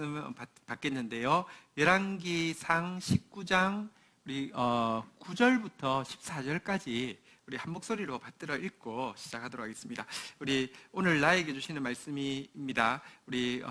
말씀 받겠는데요. 열왕기상 19장 우리 9절부터 14절까지 우리 한 목소리로 받들어 읽고 시작하도록 하겠습니다. 우리 오늘 나에게 주시는 말씀입니다. 우리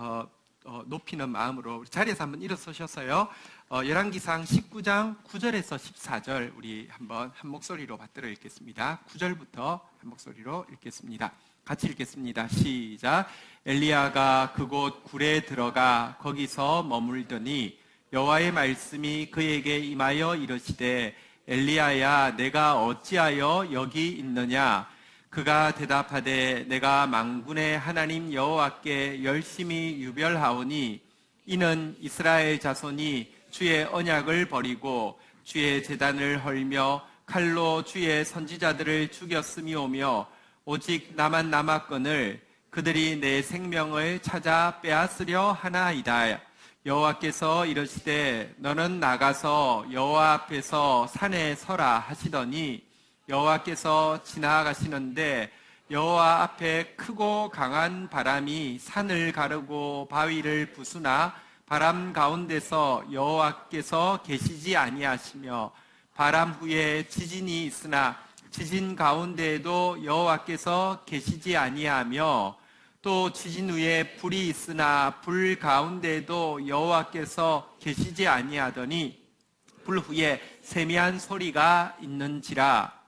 높이는 마음으로 우리 자리에서 한번 일어서셔서요. 열왕기상 19장 9절에서 14절 우리 한번 한 목소리로 받들어 읽겠습니다. 9절부터 한 목소리로 읽겠습니다. 같이 읽겠습니다. 시작. 엘리야가 그곳 굴에 들어가 거기서 머물더니 여호와의 말씀이 그에게 임하여 이르시되 엘리야야 내가 어찌하여 여기 있느냐. 그가 대답하되 내가 만군의 하나님 여호와께 열심히 유별하오니 이는 이스라엘 자손이 주의 언약을 버리고 주의 제단을 헐며 칼로 주의 선지자들을 죽였음이오며 오직 나만 남았거늘 그들이 내 생명을 찾아 빼앗으려 하나이다. 여호와께서 이르시되 너는 나가서 여호와 앞에서 산에 서라 하시더니 여호와께서 지나가시는데 여호와 앞에 크고 강한 바람이 산을 가르고 바위를 부수나 바람 가운데서 여호와께서 계시지 아니하시며 바람 후에 지진이 있으나 지진 가운데에도 여호와께서 계시지 아니하며 또 지진 후에 불이 있으나 불 가운데에도 여호와께서 계시지 아니하더니 불 후에 세미한 소리가 있는지라.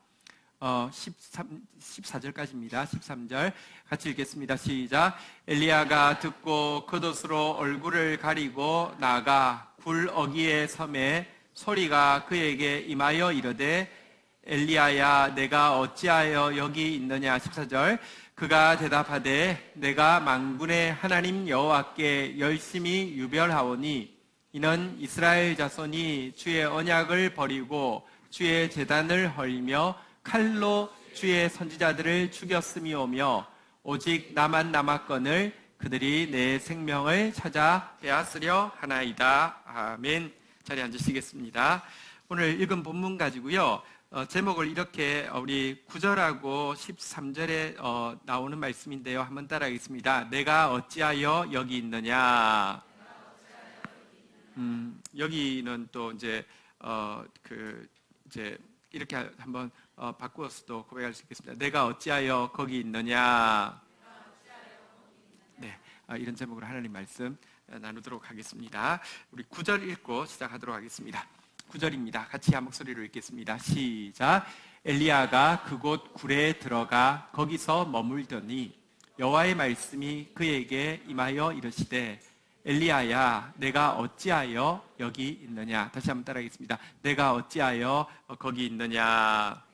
14절까지입니다. 13절 같이 읽겠습니다. 시작. 엘리야가 듣고 겉옷으로 얼굴을 가리고 나가 굴 어귀에 섬에 소리가 그에게 임하여 이르되 엘리야야 내가 어찌하여 여기 있느냐. 14절 그가 대답하되 내가 만군의 하나님 여호와께 열심히 유별하오니 이는 이스라엘 자손이 주의 언약을 버리고 주의 제단을 헐며 칼로 주의 선지자들을 죽였음이오며 오직 나만 남았거늘 그들이 내 생명을 찾아 빼앗으려 하나이다. 아멘. 자리에 앉으시겠습니다. 오늘 읽은 본문 가지고요. 제목을 이렇게 우리 9절하고 13절에 나오는 말씀인데요. 한번 따라하겠습니다. 내가 어찌하여 여기 있느냐. 여기는 또 이제 이제 이렇게 한번 바꾸어서도 고백할 수 있겠습니다. 내가 어찌하여 거기 있느냐. 네, 이런 제목으로 하나님 말씀 나누도록 하겠습니다. 우리 9절 읽고 시작하도록 하겠습니다. 9절입니다. 같이 한 목소리로 읽겠습니다. 시작. 엘리야가 그곳 굴에 들어가 거기서 머물더니 여호와의 말씀이 그에게 임하여 이르시되 엘리야야 내가 어찌하여 여기 있느냐. 다시 한번 따라하겠습니다. 내가 어찌하여 거기 있느냐.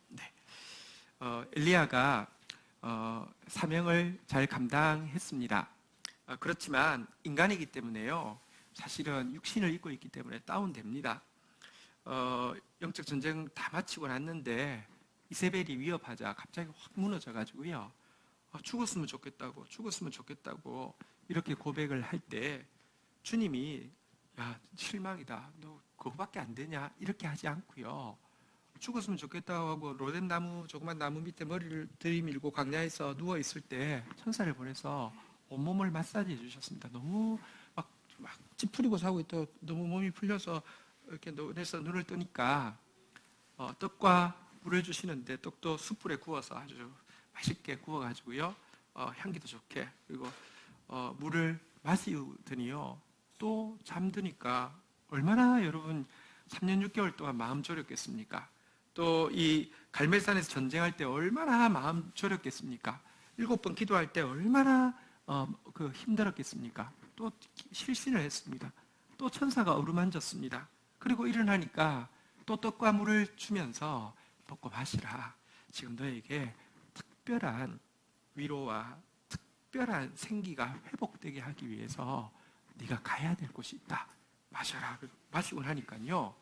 네. 엘리야가 사명을 잘 감당했습니다. 그렇지만 인간이기 때문에요. 사실은 육신을 입고 있기 때문에 다운됩니다. 영적 전쟁 다 마치고 났는데 이세벨이 위협하자 갑자기 확 무너져가지고요. 죽었으면 좋겠다고 이렇게 고백을 할 때 주님이 야 실망이다. 너 그거밖에 안 되냐? 이렇게 하지 않고요. 죽었으면 좋겠다고 하고 로뎀나무 조그만 나무 밑에 머리를 들이밀고 광야에서 누워 있을 때 천사를 보내서 온몸을 마사지해 주셨습니다. 너무 막 찌푸리고 자고 있다 너무 몸이 풀려서 이렇게 눈에서 눈을 뜨니까 떡과 물을 주시는데 떡도 숯불에 구워서 아주 맛있게 구워가지고요 향기도 좋게 그리고 물을 마시더니요 또 잠드니까 얼마나 여러분 3년 6개월 동안 마음 졸였겠습니까? 또 이 갈멜산에서 전쟁할 때 얼마나 마음 졸였겠습니까? 7번 기도할 때 얼마나 힘들었겠습니까? 또 실신을 했습니다. 또 천사가 어루만졌습니다. 그리고 일어나니까 또 떡과 물을 주면서 먹고 마시라. 지금 너에게 특별한 위로와 특별한 생기가 회복되게 하기 위해서 네가 가야 될 곳이 있다. 마셔라. 마시고 나니까요.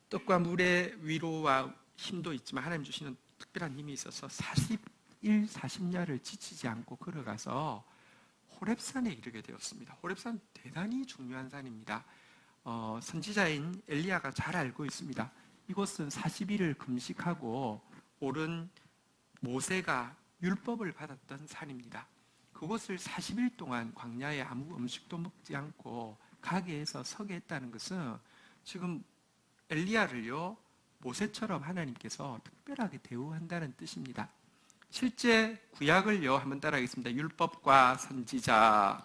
떡과 물의 위로와 힘도 있지만 하나님 주시는 특별한 힘이 있어서 40일 40야를 지치지 않고 걸어가서 호렙산에 이르게 되었습니다. 호렙산 대단히 중요한 산입니다. 선지자인 엘리야가 잘 알고 있습니다. 이곳은 40일을 금식하고 오른 모세가 율법을 받았던 산입니다. 그 그곳을 40일 동안 광야에 아무 음식도 먹지 않고 가게에서 서게 했다는 것은 지금 엘리야를요, 모세처럼 하나님께서 특별하게 대우한다는 뜻입니다. 실제 구약을요, 한번 따라하겠습니다. 율법과 선지자.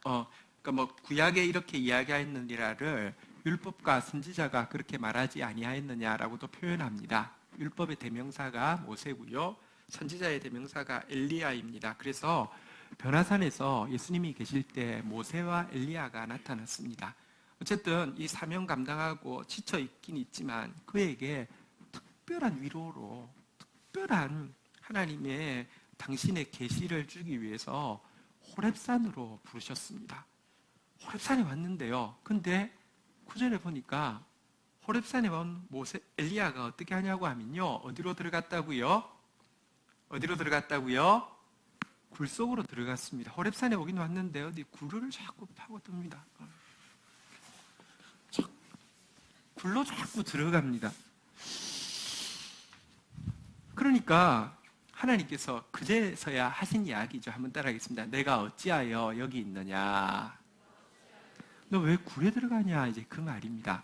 그러니까 뭐 구약에 이렇게 이야기하였느니라를 율법과 선지자가 그렇게 말하지 아니하였느냐라고도 표현합니다. 율법의 대명사가 모세고요, 선지자의 대명사가 엘리야입니다. 그래서 변화산에서 예수님이 계실 때 모세와 엘리야가 나타났습니다. 어쨌든 이 사명 감당하고 지쳐 있긴 있지만 그에게 특별한 위로로, 특별한 하나님의 당신의 계시를 주기 위해서 호렙산으로 부르셨습니다. 호렙산에 왔는데요. 근데 구절에 보니까 호렙산에 온 엘리야가 어떻게 하냐고 하면요, 어디로 들어갔다고요? 어디로 들어갔다고요? 굴 속으로 들어갔습니다. 호렙산에 오긴 왔는데 어디 굴을 자꾸 파고듭니다. 굴로 자꾸 들어갑니다. 그러니까 하나님께서 그제서야 하신 이야기죠. 한번 따라하겠습니다. 내가 어찌하여 여기 있느냐? 너 왜 굴에 들어가냐? 이제 그 말입니다.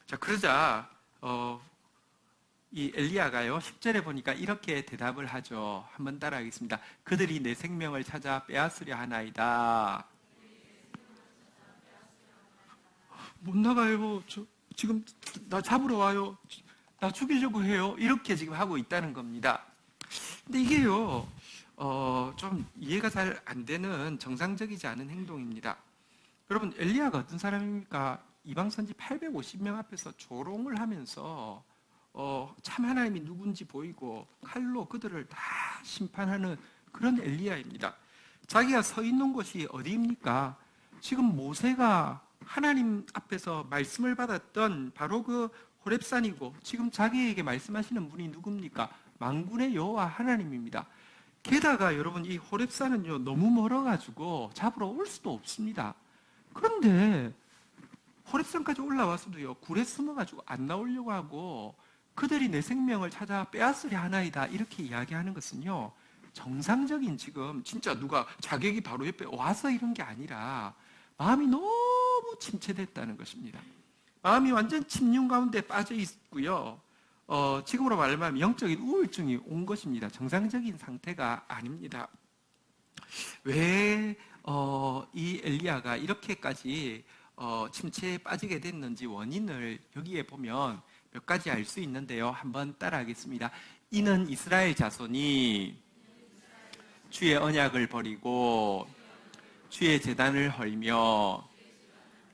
자, 그러자 이 엘리야가요, 10절에 보니까 이렇게 대답을 하죠. 한번 따라하겠습니다. 그들이 내 생명을 찾아 빼앗으려 하나이다. 못 나가요. 지금 나 잡으러 와요. 나 죽이려고 해요. 이렇게 지금 하고 있다는 겁니다. 근데 이게요, 좀 이해가 잘 안 되는, 정상적이지 않은 행동입니다. 여러분, 엘리야가 어떤 사람입니까? 이방 선지 850명 앞에서 조롱을 하면서 참 하나님이 누군지 보이고 칼로 그들을 다 심판하는 그런 엘리야입니다. 자기가 서 있는 곳이 어디입니까? 지금 모세가 하나님 앞에서 말씀을 받았던 바로 그 호렙산이고, 지금 자기에게 말씀하시는 분이 누굽니까? 만군의 여호와 하나님입니다. 게다가 여러분, 이 호렙산은요, 너무 멀어가지고 잡으러 올 수도 없습니다. 그런데 호렙산까지 올라와서도요, 굴에 숨어가지고 안 나오려고 하고 그들이 내 생명을 찾아 빼앗으려 하나이다, 이렇게 이야기하는 것은요, 정상적인, 지금 진짜 누가 자객이 바로 옆에 와서 이런 게 아니라 마음이 너무 침체됐다는 것입니다. 마음이 완전 침륜 가운데 빠져 있고요, 지금으로 말하면 영적인 우울증이 온 것입니다. 정상적인 상태가 아닙니다. 왜 이 엘리야가 이렇게까지 침체에 빠지게 됐는지 원인을 여기에 보면 몇 가지 알 수 있는데요. 한번 따라하겠습니다. 이는 이스라엘 자손이 주의 언약을 버리고 주의 제단을 헐며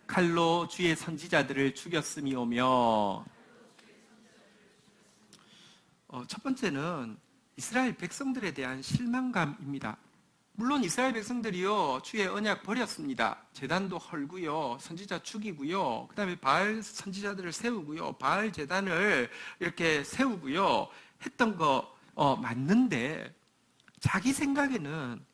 칼로 주의 선지자들을 죽였음이오며, 첫 번째는 이스라엘 백성들에 대한 실망감입니다. 물론 이스라엘 백성들이요, 주의 언약 버렸습니다. 제단도 헐고요, 선지자 죽이고요, 그 다음에 바알 선지자들을 세우고요, 바알 제단을 이렇게 세우고요 했던 거 맞는데, 자기 생각에는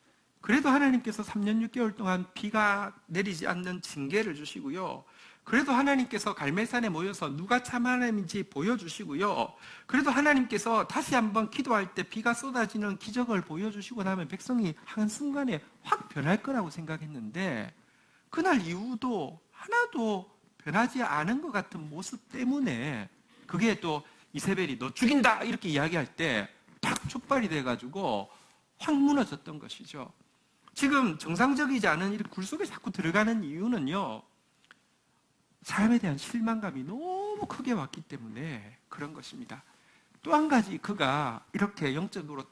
그래도 하나님께서 3년 6개월 동안 비가 내리지 않는 징계를 주시고요, 그래도 하나님께서 갈멜산에 모여서 누가 참 하나님인지 보여주시고요, 그래도 하나님께서 다시 한번 기도할 때 비가 쏟아지는 기적을 보여주시고 나면 백성이 한순간에 확 변할 거라고 생각했는데, 그날 이후도 하나도 변하지 않은 것 같은 모습 때문에, 그게 또 이세벨이 너 죽인다 이렇게 이야기할 때 탁 촉발이 돼가지고 확 무너졌던 것이죠. 지금 정상적이지 않은 이 굴 속에 자꾸 들어가는 이유는요, 사람에 대한 실망감이 너무 크게 왔기 때문에 그런 것입니다. 또 한 가지, 그가 이렇게 영적으로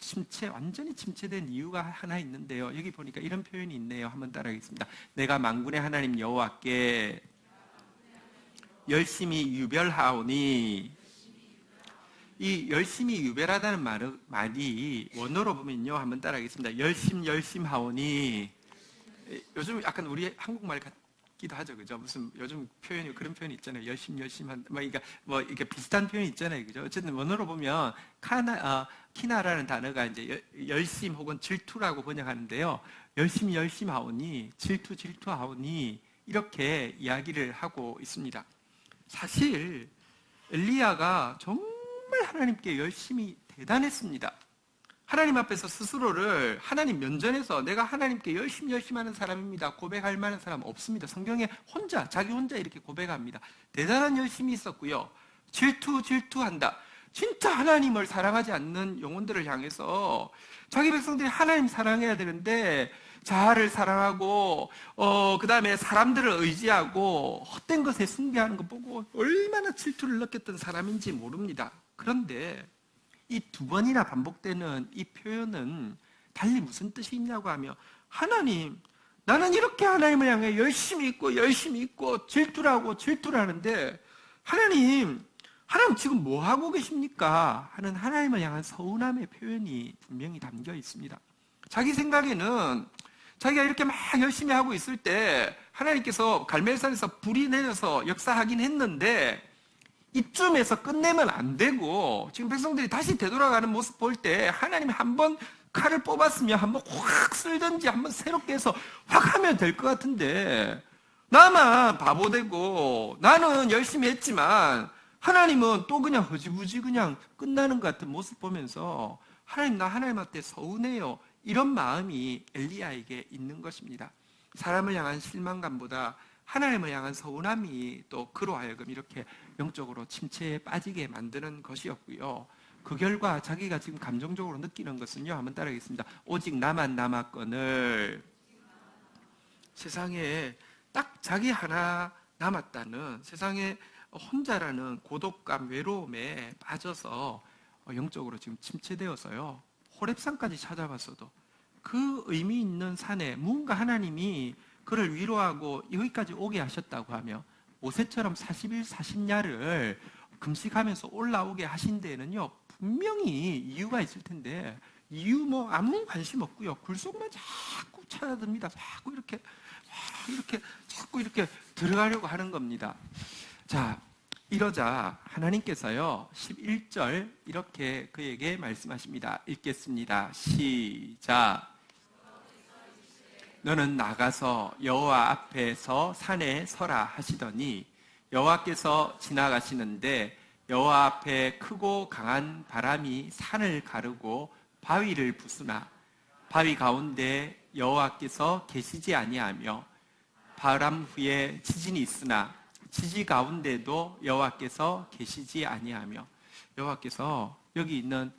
완전히 침체된 이유가 하나 있는데요. 여기 보니까 이런 표현이 있네요. 한번 따라하겠습니다. 내가 만군의 하나님 여호와께 열심히 유별하오니, 이 열심히 유별하다는 말이 원어로 보면요, 한번 따라하겠습니다. 열심하오니, 요즘 약간 우리 한국말 같기도 하죠, 그죠? 무슨 요즘 표현이 그런 표현이 있잖아요. 열심한, 뭐 이게 비슷한 표현이 있잖아요, 그죠? 어쨌든 원어로 보면 키나라는 단어가 이제 열심 혹은 질투라고 번역하는데요. 열심하오니, 질투하오니, 이렇게 이야기를 하고 있습니다. 사실 엘리야가 정말 하나님께 열심히 대단했습니다. 하나님 앞에서 스스로를 하나님 면전에서 내가 하나님께 열심히 하는 사람입니다 고백할 만한 사람 없습니다. 성경에 자기 혼자 이렇게 고백합니다. 대단한 열심이 있었고요. 질투한다. 진짜 하나님을 사랑하지 않는 영혼들을 향해서 자기 백성들이 하나님 사랑해야 되는데 자아를 사랑하고 그 다음에 사람들을 의지하고 헛된 것에 숭배하는 거 보고 얼마나 질투를 느꼈던 사람인지 모릅니다. 그런데 이 두 번이나 반복되는 이 표현은 달리 무슨 뜻이 있냐고 하면, 하나님, 나는 이렇게 하나님을 향해 열심히 있고 질투를 하는데 하나님 지금 뭐 하고 계십니까? 하는 하나님을 향한 서운함의 표현이 분명히 담겨 있습니다. 자기 생각에는 자기가 이렇게 막 열심히 하고 있을 때 하나님께서 갈멜산에서 불이 내려서 역사하긴 했는데 이쯤에서 끝내면 안 되고, 지금 백성들이 다시 되돌아가는 모습 볼 때 하나님이 한번 칼을 뽑았으면 한번 확 쓸든지 한번 새롭게 해서 확 하면 될 것 같은데, 나만 바보 되고 나는 열심히 했지만 하나님은 또 그냥 허지부지 그냥 끝나는 것 같은 모습 보면서 하나님, 나 하나님한테 서운해요, 이런 마음이 엘리야에게 있는 것입니다. 사람을 향한 실망감보다 하나님을 향한 서운함이 또 그로 하여금 이렇게 영적으로 침체에 빠지게 만드는 것이었고요. 그 결과 자기가 지금 감정적으로 느끼는 것은요, 한번 따라하겠습니다. 오직 나만 남았거늘. 세상에 딱 자기 하나 남았다는, 세상에 혼자라는 고독감, 외로움에 빠져서 영적으로 지금 침체되어서요, 호렙산까지 찾아봤어도 그 의미 있는 산에 무언가 하나님이 그를 위로하고 여기까지 오게 하셨다고 하며, 모세처럼 40일 40야를 금식하면서 올라오게 하신 데에는요, 분명히 이유가 있을 텐데, 이유 아무 관심 없고요, 굴속만 자꾸 찾아듭니다. 자꾸 이렇게 들어가려고 하는 겁니다. 자, 이러자 하나님께서요 11절 이렇게 그에게 말씀하십니다. 읽겠습니다. 시작. 너는 나가서 여호와 앞에서 산에 서라 하시더니, 여호와께서 지나가시는데 여호와 앞에 크고 강한 바람이 산을 가르고 바위를 부수나 바위 가운데 여호와께서 계시지 아니하며, 바람 후에 지진이 있으나 지지 가운데도 여호와께서 계시지 아니하며. 여호와께서 여기 있는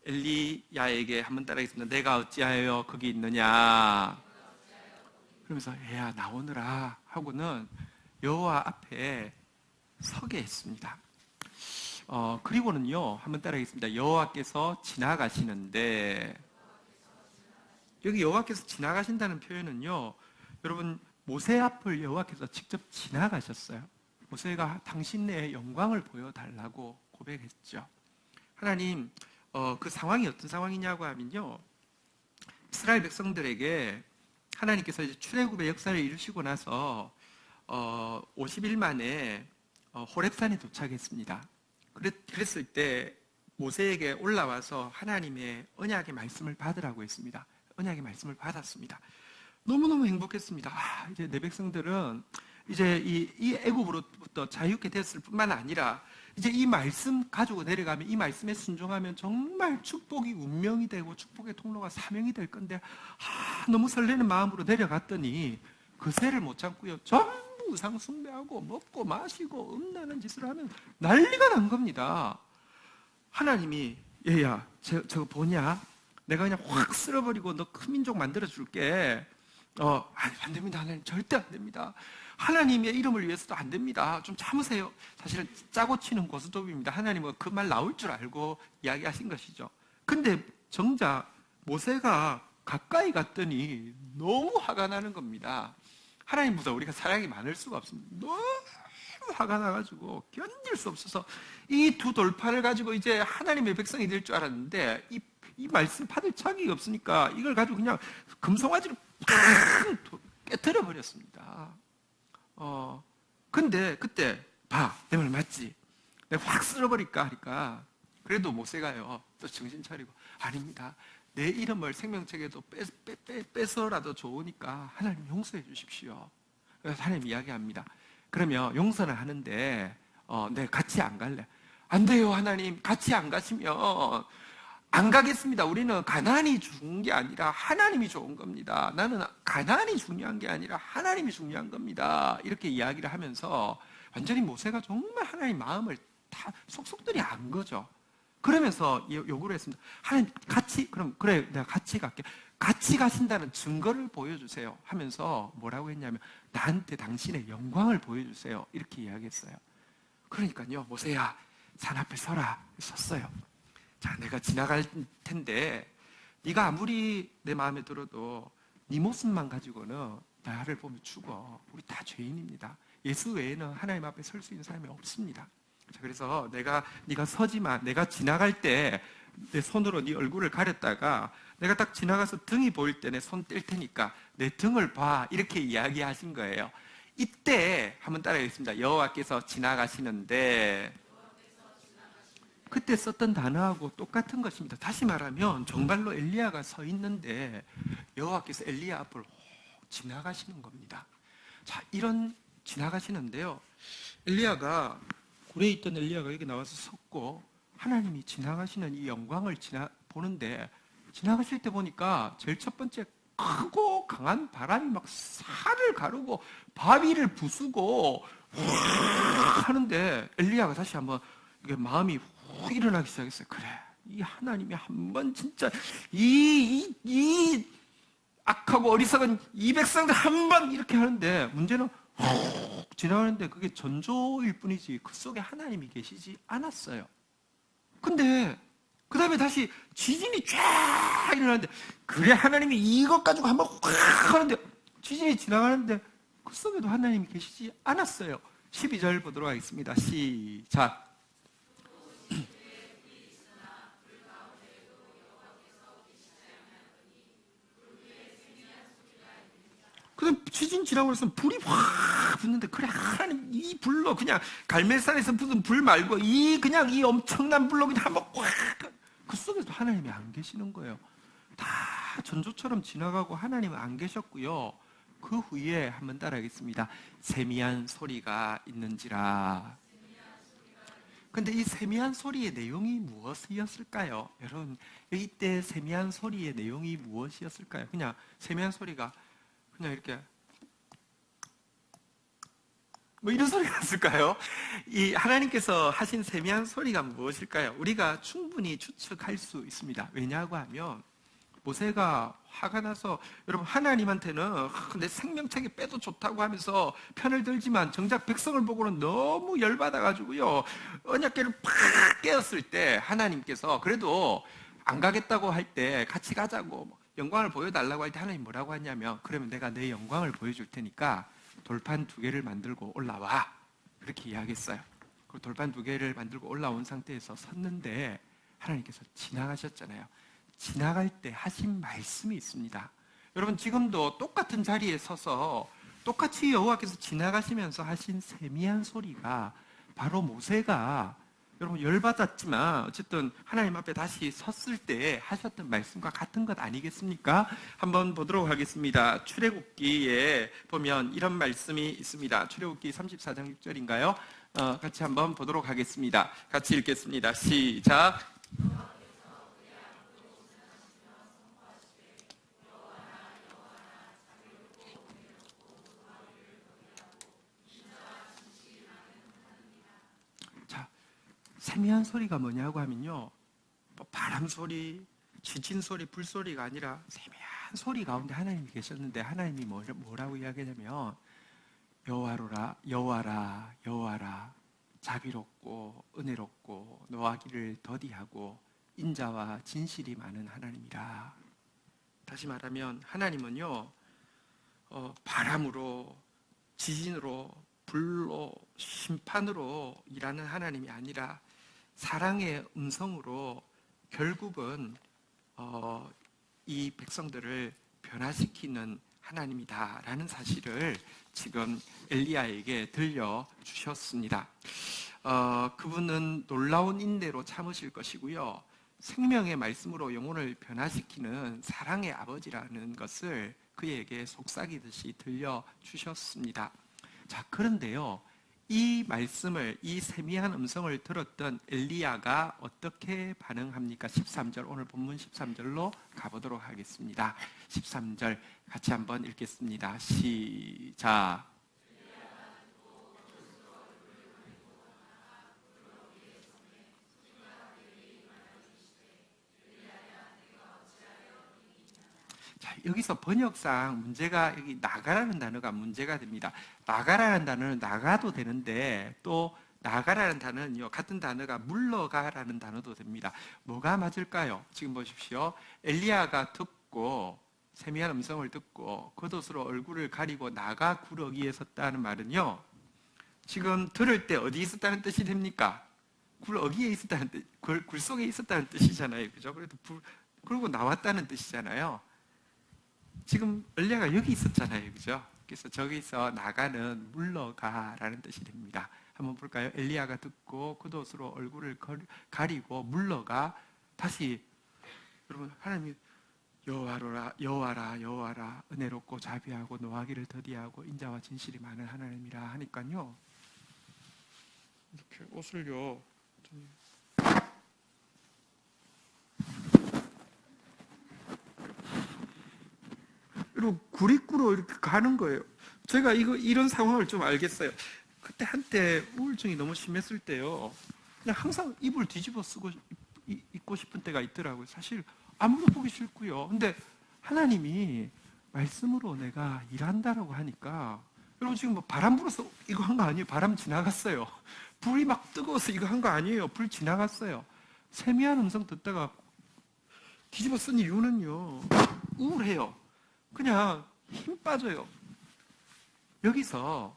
엘리야에게 한번 따라하겠습니다. 내가 어찌하여 거기 있느냐. 그러면서 얘야 나오느라 하고는 여호와 앞에 서게 했습니다. 그리고는요 한번 따라하겠습니다. 여호와께서 지나가시는데, 여기 여호와께서 지나가신다는 표현은요, 여러분 모세 앞을 여호와께서 직접 지나가셨어요. 모세가 당신의 영광을 보여달라고 고백했죠. 하나님, 그 상황이 어떤 상황이냐고 하면요, 이스라엘 백성들에게 하나님께서 이제 출애굽의 역사를 이루시고 나서 50일 만에 호렙산에 도착했습니다. 그랬을 때 모세에게 올라와서 하나님의 언약의 말씀을 받으라고 했습니다. 언약의 말씀을 받았습니다. 너무너무 행복했습니다. 이제 내 백성들은 이제 이 애굽으로부터 자유케 됐을 뿐만 아니라 이제 이 말씀 가지고 내려가면, 이 말씀에 순종하면 정말 축복이 운명이 되고 축복의 통로가 사명이 될 건데, 너무 설레는 마음으로 내려갔더니 그새를 못 참고요, 전부 우상 숭배하고 먹고 마시고 음란한 짓을 하면 난리가 난 겁니다. 하나님이 얘야 저거 보냐? 내가 그냥 확 쓸어버리고 너 큰 민족 만들어줄게. 안 됩니다. 하나님, 절대 안 됩니다. 하나님의 이름을 위해서도 안 됩니다. 좀 참으세요. 사실은 짜고 치는 고스톱입니다. 하나님은 그 말 나올 줄 알고 이야기하신 것이죠. 근데 정작 모세가 가까이 갔더니 너무 화가 나는 겁니다. 하나님보다 우리가 사랑이 많을 수가 없습니다. 너무 화가 나가지고 견딜 수 없어서 이 두 돌판을 가지고 이제 하나님의 백성이 될 줄 알았는데, 이 말씀 받을 자격이 없으니까 이걸 가지고 그냥 금송아지로 팍 깨트려 버렸습니다. 근데 그때 내 말 맞지? 내가 확 쓸어버릴까 하니까, 그래도 모세가요 또 정신 차리고, 아닙니다. 내 이름을 생명책에도 뺏어라도 좋으니까 하나님 용서해 주십시오. 그래서 하나님 이야기합니다. 그러면 용서는 하는데 내가 같이 안 갈래. 안 돼요 하나님, 같이 안 가시면 안 가겠습니다. 우리는 가나안이 좋은 게 아니라 하나님이 좋은 겁니다. 나는 가나안이 중요한 게 아니라 하나님이 중요한 겁니다. 이렇게 이야기를 하면서 완전히 모세가 정말 하나님 마음을 다 속속들이 안 거죠. 그러면서 요구를 했습니다. 하나님 같이, 그럼 그래 내가 같이 갈게. 같이 가신다는 증거를 보여주세요 하면서 뭐라고 했냐면 나한테 당신의 영광을 보여주세요 이렇게 이야기했어요. 그러니까요, 모세야 산 앞에 서라. 섰어요. 자, 내가 지나갈 텐데 네가 아무리 내 마음에 들어도 네 모습만 가지고는 나를 보면 죽어. 우리 다 죄인입니다. 예수 외에는 하나님 앞에 설 수 있는 사람이 없습니다. 자, 그래서 네가 서지만 내가 지나갈 때 내 손으로 네 얼굴을 가렸다가 내가 딱 지나가서 등이 보일 때 내 손 뗄 테니까 내 등을 봐. 이렇게 이야기하신 거예요. 이때 한번 따라하겠습니다. 여호와께서 지나가시는데, 그때 썼던 단어하고 똑같은 것입니다. 다시 말하면 정말로 엘리야가 서 있는데 여호와께서 엘리야 앞을 지나가시는 겁니다. 자, 이런 지나가시는데요, 엘리야가 굴에 있던 엘리야가 여기 나와서 섰고 하나님이 지나가시는 이 영광을 보는데, 지나가실 때 보니까 제일 첫 번째 크고 강한 바람이 막 산을 가르고 바위를 부수고 하는데 엘리야가 다시 한번 이게 마음이 훅 일어나기 시작했어요. 그래, 이 하나님이 한번 진짜 이 악하고 어리석은 이 백성들 한번 이렇게 하는데, 문제는 훅 지나가는데 그게 전조일 뿐이지 그 속에 하나님이 계시지 않았어요. 근데 그 다음에 다시 지진이 쫙 일어나는데, 그래 하나님이 이것 가지고 한번 확 하는데 지진이 지나가는데 그 속에도 하나님이 계시지 않았어요. 12절 보도록 하겠습니다. 시작. 그다음 지진 지나고 나서 불이 확 붙는데, 그래 하나님 이 불로 그냥 갈멜산에서 붙은 불 말고 그냥 이 엄청난 불로 그냥 한번 확, 그 속에도 하나님이 안 계시는 거예요. 다 전조처럼 지나가고 하나님은 안 계셨고요. 그 후에 한번 따라하겠습니다. 세미한 소리가 있는지라. 근데 이 세미한 소리의 내용이 무엇이었을까요? 여러분, 이때 세미한 소리의 내용이 무엇이었을까요? 그냥 세미한 소리가 그냥 이렇게 뭐 이런 소리가 났을까요? 이 하나님께서 하신 세미한 소리가 무엇일까요? 우리가 충분히 추측할 수 있습니다. 왜냐고 하면 모세가 화가 나서, 여러분 하나님한테는 내 생명책에 빼도 좋다고 하면서 편을 들지만 정작 백성을 보고는 너무 열받아가지고요, 언약궤를 팍 깨었을 때 하나님께서 그래도 안 가겠다고 할 때 같이 가자고 영광을 보여달라고 할 때 하나님 뭐라고 하냐면, 그러면 내가 내 영광을 보여줄 테니까 돌판 2개를 만들고 올라와. 그렇게 이야기했어요. 그 돌판 2개를 만들고 올라온 상태에서 섰는데 하나님께서 지나가셨잖아요. 지나갈 때 하신 말씀이 있습니다. 여러분, 지금도 똑같은 자리에 서서 똑같이 여호와께서 지나가시면서 하신 세미한 소리가 바로 모세가, 여러분 열받았지만 어쨌든 하나님 앞에 다시 섰을 때 하셨던 말씀과 같은 것 아니겠습니까? 한번 보도록 하겠습니다. 출애굽기에 보면 이런 말씀이 있습니다. 출애굽기 34장 6절인가요? 같이 한번 보도록 하겠습니다. 같이 읽겠습니다. 시작. 세미한 소리가 뭐냐고 하면요, 뭐 바람 소리, 지진 소리, 불 소리가 아니라 세미한 소리 가운데 하나님이 계셨는데, 하나님이 뭐라고 이야기하냐면 여호와라, 여호와라, 여호와라, 자비롭고 은혜롭고 노하기를 더디하고 인자와 진실이 많은 하나님이라. 다시 말하면 하나님은요, 바람으로, 지진으로, 불로, 심판으로 일하는 하나님이 아니라 사랑의 음성으로 결국은 이 백성들을 변화시키는 하나님이다라는 사실을 지금 엘리야에게 들려주셨습니다. 그분은 놀라운 인내로 참으실 것이고요, 생명의 말씀으로 영혼을 변화시키는 사랑의 아버지라는 것을 그에게 속삭이듯이 들려주셨습니다. 자, 그런데요, 이 말씀을, 이 세미한 음성을 들었던 엘리야가 어떻게 반응합니까? 13절, 오늘 본문 13절로 가보도록 하겠습니다. 13절 같이 한번 읽겠습니다. 시작. 자, 여기서 번역상 문제가, 여기 나가라는 단어가 문제가 됩니다. 나가라는 단어는 나가도 되는데, 또 나가라는 단어는요, 같은 단어가 물러가라는 단어도 됩니다. 뭐가 맞을까요? 지금 보십시오. 엘리야가 듣고, 세미한 음성을 듣고 겉옷으로 얼굴을 가리고 나가 구러기에 섰다는 말은요, 지금 들을 때 어디 있었다는 뜻이 됩니까? 구러기에 있었다는 뜻, 굴 속에 있었다는 뜻이잖아요. 그죠? 그리고 나왔다는 뜻이잖아요. 지금 엘리야가 여기 있었잖아요. 그죠? 그래서 저기서 나가는 물러가라는 뜻이 됩니다. 한번 볼까요? 엘리야가 듣고 겉옷으로 얼굴을 가리고 물러가. 다시 여러분, 하나님이 여호와라 여호와라 여호와라 은혜롭고 자비하고 노하기를 더디하고 인자와 진실이 많은 하나님이라 하니까요, 이렇게 옷을요 좀 그리고 구리꾸로 이렇게 가는 거예요. 제가 이런 상황을 좀 알겠어요. 그때 한때 우울증이 너무 심했을 때요, 그냥 항상 이불 뒤집어 쓰고 입고 싶은 때가 있더라고요. 사실 아무도 보기 싫고요. 근데 하나님이 말씀으로 내가 일한다라고 하니까, 여러분 지금 뭐 바람 불어서 이거 한 거 아니에요. 바람 지나갔어요. 불이 막 뜨거워서 이거 한 거 아니에요. 불 지나갔어요. 세미한 음성 듣다가 뒤집어 쓴 이유는요, 우울해요. 그냥 힘 빠져요. 여기서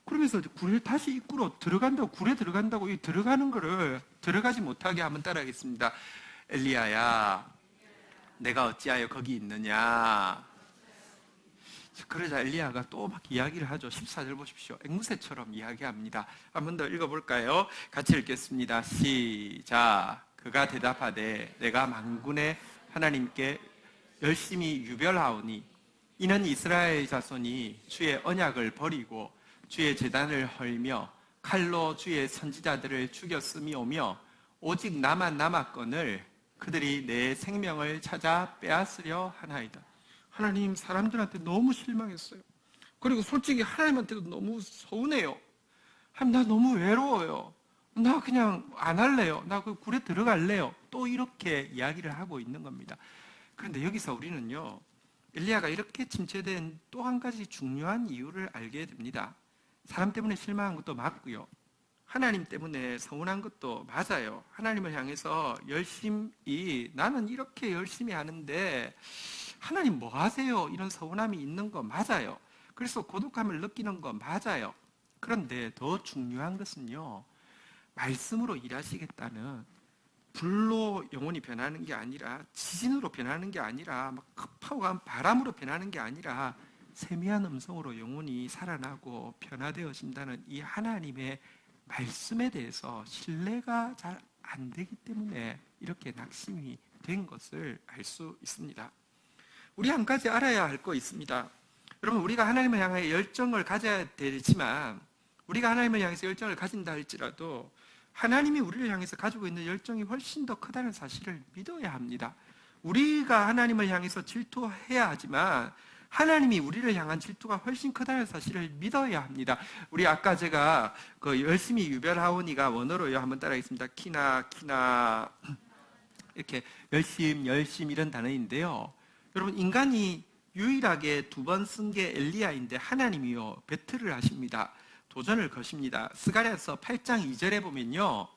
그러면서 굴에 다시 입구로 들어간다고, 굴에 들어간다고, 이 들어가는 거를 들어가지 못하게 한번 따라하겠습니다. 엘리야야, 내가 어찌하여 거기 있느냐. 그러자 엘리야가 또 막 이야기를 하죠. 14절 보십시오. 앵무새처럼 이야기합니다. 한번 더 읽어볼까요? 같이 읽겠습니다. 시작. 그가 대답하되 내가 만군의 하나님께 열심히 유별하오니 이는 이스라엘 자손이 주의 언약을 버리고 주의 제단을 헐며 칼로 주의 선지자들을 죽였음이오며 오직 나만 남았거늘 그들이 내 생명을 찾아 빼앗으려 하나이다. 하나님, 사람들한테 너무 실망했어요. 그리고 솔직히 하나님한테도 너무 서운해요. 하나님, 나 너무 외로워요. 나 그냥 안 할래요. 나 그 굴에 들어갈래요. 또 이렇게 이야기를 하고 있는 겁니다. 그런데 여기서 우리는요, 엘리야가 이렇게 침체된 또 한 가지 중요한 이유를 알게 됩니다. 사람 때문에 실망한 것도 맞고요, 하나님 때문에 서운한 것도 맞아요. 하나님을 향해서 열심히, 나는 이렇게 열심히 하는데 하나님 뭐 하세요? 이런 서운함이 있는 거 맞아요. 그래서 고독함을 느끼는 거 맞아요. 그런데 더 중요한 것은요, 말씀으로 일하시겠다는, 불로 영혼이 변하는 게 아니라, 지진으로 변하는 게 아니라, 막 급하고 간 바람으로 변하는 게 아니라 세미한 음성으로 영혼이 살아나고 변화되어진다는 이 하나님의 말씀에 대해서 신뢰가 잘 안 되기 때문에 이렇게 낙심이 된 것을 알 수 있습니다. 우리 한 가지 알아야 할 거 있습니다. 여러분, 우리가 하나님을 향해 열정을 가져야 되지만, 우리가 하나님을 향해서 열정을 가진다 할지라도 하나님이 우리를 향해서 가지고 있는 열정이 훨씬 더 크다는 사실을 믿어야 합니다. 우리가 하나님을 향해서 질투해야 하지만 하나님이 우리를 향한 질투가 훨씬 크다는 사실을 믿어야 합니다. 우리 아까 제가 그 열심히 유별하오니가 원어로요, 한번 따라하겠습니다. 키나 이렇게 열심 이런 단어인데요, 여러분, 인간이 유일하게 2번 쓴 게 엘리야인데 하나님이요 배틀을 하십니다. 도전을 거십니다. 스가랴서 8장 2절에 보면요,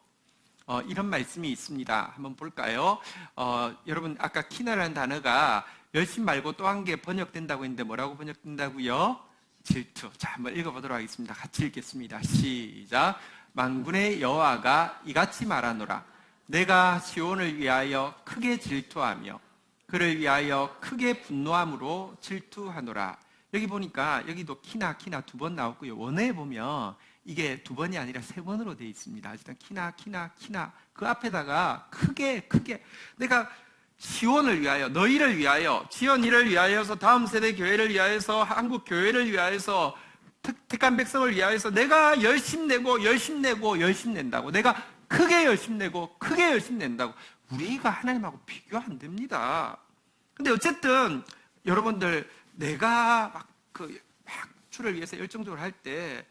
이런 말씀이 있습니다. 한번 볼까요? 여러분, 아까 키나라는 단어가 열심 말고 또 한 개 번역된다고 했는데 뭐라고 번역된다고요? 질투. 자, 한번 읽어보도록 하겠습니다. 같이 읽겠습니다. 시작. 만군의 여호와가 이같이 말하노라. 내가 시온을 위하여 크게 질투하며 그를 위하여 크게 분노함으로 질투하노라. 여기 보니까 여기도 키나 2번 나왔고요. 원어에 보면 이게 2번이 아니라 3번으로 되어 있습니다. 일단 키나 그 앞에다가 크게 내가 시온을 위하여, 너희를 위하여, 지연이를 위하여서, 다음 세대 교회를 위하여서, 한국 교회를 위하여서 택한 백성을 위하여서 내가 열심 내고 열심 내고 열심 낸다고, 내가 크게 열심 내고 크게 열심 낸다고. 우리가 하나님하고 비교 안 됩니다. 근데 어쨌든 여러분들, 내가 막 주를 위해서 열정적으로 할 때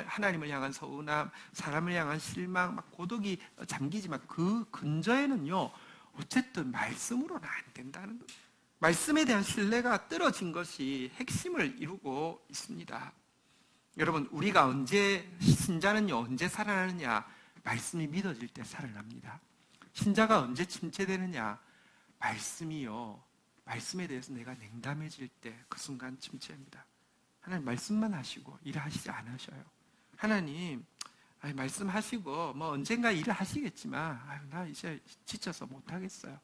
하나님을 향한 서운함, 사람을 향한 실망, 막 고독이 잠기지만 그 근저에는요, 어쨌든 말씀으로는 안 된다는 거예요. 말씀에 대한 신뢰가 떨어진 것이 핵심을 이루고 있습니다. 여러분, 우리가 신자는요, 언제 살아나느냐? 말씀이 믿어질 때 살아납니다. 신자가 언제 침체되느냐? 말씀에 대해서 내가 냉담해질 때 그 순간 침체입니다. 하나님 말씀만 하시고 일을 하시지 않으셔요. 하나님 말씀하시고 언젠가 일을 하시겠지만 나 이제 지쳐서 못하겠어요.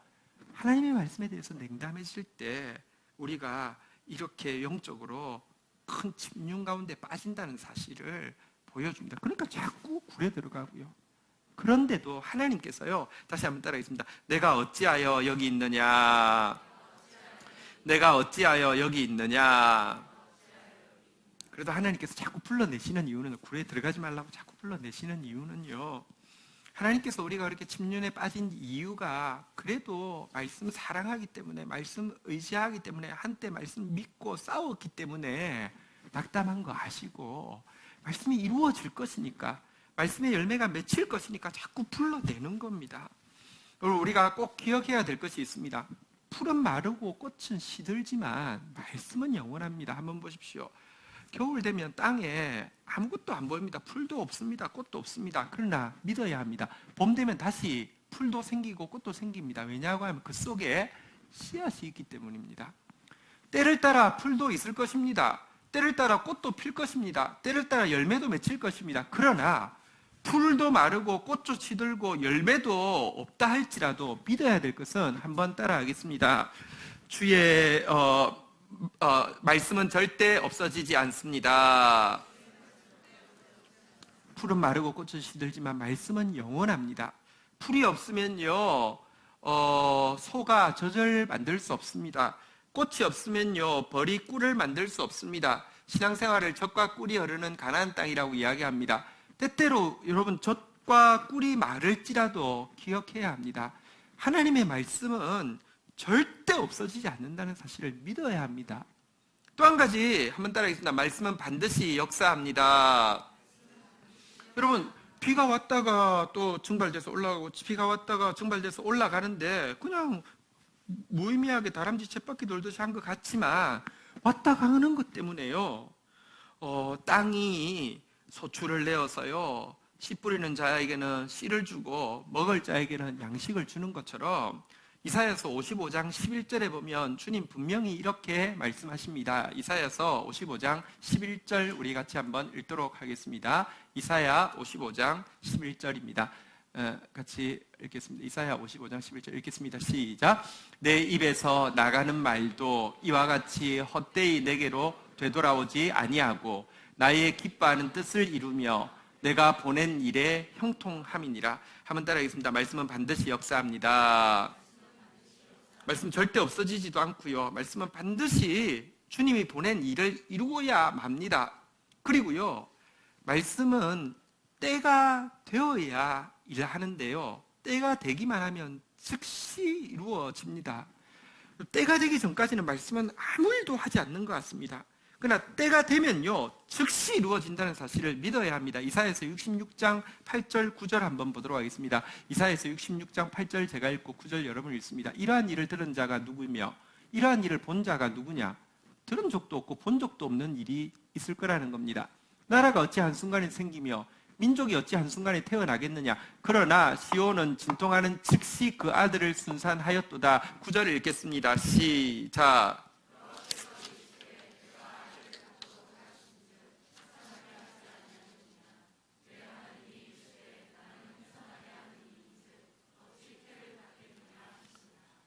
하나님의 말씀에 대해서 냉담해질 때 우리가 이렇게 영적으로 큰 침륜 가운데 빠진다는 사실을 보여줍니다. 그러니까 자꾸 굴에 들어가고요. 그런데도 하나님께서요, 다시 한번 따라하겠습니다. 내가 어찌하여 여기 있느냐? 내가 어찌하여 여기 있느냐? 그래도 하나님께서 자꾸 불러내시는 이유는, 굴에 들어가지 말라고 자꾸 불러내시는 이유는요, 하나님께서 우리가 그렇게 침륜에 빠진 이유가 그래도 말씀 사랑하기 때문에, 말씀 의지하기 때문에, 한때 말씀 믿고 싸웠기 때문에 낙담한 거 아시고, 말씀이 이루어질 것이니까, 말씀의 열매가 맺힐 것이니까 자꾸 불러내는 겁니다. 그리고 우리가 꼭 기억해야 될 것이 있습니다. 풀은 마르고 꽃은 시들지만 말씀은 영원합니다. 한번 보십시오. 겨울 되면 땅에 아무것도 안 보입니다. 풀도 없습니다. 꽃도 없습니다. 그러나 믿어야 합니다. 봄 되면 다시 풀도 생기고 꽃도 생깁니다. 왜냐하고 하면 그 속에 씨앗이 있기 때문입니다. 때를 따라 풀도 있을 것입니다. 때를 따라 꽃도 필 것입니다. 때를 따라 열매도 맺힐 것입니다. 그러나 풀도 마르고 꽃도 시들고 열매도 없다 할지라도 믿어야 될 것은, 한번 따라 하겠습니다. 주의 말씀은 절대 없어지지 않습니다. 풀은 마르고 꽃은 시들지만 말씀은 영원합니다. 풀이 없으면요, 소가 젖을 만들 수 없습니다. 꽃이 없으면요, 벌이 꿀을 만들 수 없습니다. 신앙생활을 젖과 꿀이 흐르는 가나안 땅이라고 이야기합니다. 때때로 여러분, 젖과 꿀이 마를지라도 기억해야 합니다. 하나님의 말씀은 절대 없어지지 않는다는 사실을 믿어야 합니다. 또 한 가지 한번 따라하겠습니다. 말씀은 반드시 역사합니다. 여러분, 비가 왔다가 또 증발돼서 올라가고, 비가 왔다가 증발돼서 올라가는데 그냥 무의미하게 다람쥐 쳇바퀴 돌듯이 한 것 같지만, 왔다 가는 것 때문에요, 땅이 소출을 내어서요, 씨 뿌리는 자에게는 씨를 주고 먹을 자에게는 양식을 주는 것처럼, 이사야서 55장 11절에 보면 주님 분명히 이렇게 말씀하십니다. 이사야서 55장 11절 우리 같이 한번 읽도록 하겠습니다. 이사야 55장 11절입니다. 같이 읽겠습니다. 이사야 55장 11절 읽겠습니다. 시작. 내 입에서 나가는 말도 이와 같이 헛되이 내게로 되돌아오지 아니하고 나의 기뻐하는 뜻을 이루며 내가 보낸 일에 형통함이니라. 한번 따라하겠습니다. 말씀은 반드시 역사합니다. 말씀 절대 없어지지도 않고요, 말씀은 반드시 주님이 보낸 일을 이루어야 맙니다. 그리고요, 말씀은 때가 되어야 일을 하는데요, 때가 되기만 하면 즉시 이루어집니다. 때가 되기 전까지는 말씀은 아무 일도 하지 않는 것 같습니다. 그러나 때가 되면요, 즉시 이루어진다는 사실을 믿어야 합니다. 이사야서 66장 8절 9절 한번 보도록 하겠습니다. 이사야서 66장 8절 제가 읽고 9절 여러분 읽습니다. 이러한 일을 들은 자가 누구며 이러한 일을 본 자가 누구냐? 들은 적도 없고 본 적도 없는 일이 있을 거라는 겁니다. 나라가 어찌 한순간에 생기며 민족이 어찌 한순간에 태어나겠느냐? 그러나 시온은 진통하는 즉시 그 아들을 순산하였도다. 9절을 읽겠습니다. 시작.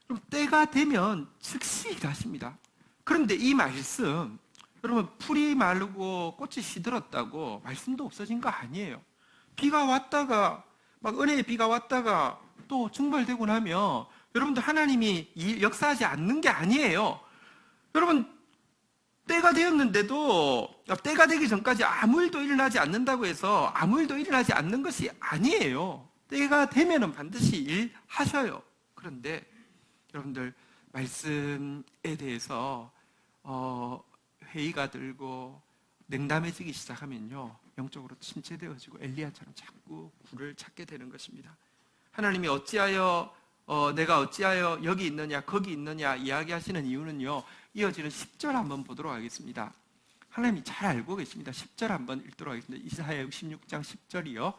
그럼 때가 되면 즉시 일하십니다. 그런데 이 말씀, 여러분, 풀이 마르고 꽃이 시들었다고 말씀도 없어진 거 아니에요. 비가 왔다가, 막 은혜의 비가 왔다가 또 증발되고 나면 여러분들 하나님이 역사하지 않는 게 아니에요. 여러분, 때가 되었는데도 때가 되기 전까지 아무 일도 일어나지 않는다고 해서 아무 일도 일어나지 않는 것이 아니에요. 때가 되면은 반드시 일하셔요. 그런데 여러분들 말씀에 대해서 회의가 들고 냉담해지기 시작하면요, 영적으로 침체되어지고 엘리야처럼 자꾸 굴을 찾게 되는 것입니다. 하나님이 어찌하여 내가 어찌하여 여기 있느냐 거기 있느냐 이야기하시는 이유는요, 이어지는 10절 한번 보도록 하겠습니다. 하나님이 잘 알고 계십니다. 10절 한번 읽도록 하겠습니다. 이사야 66장 10절이요.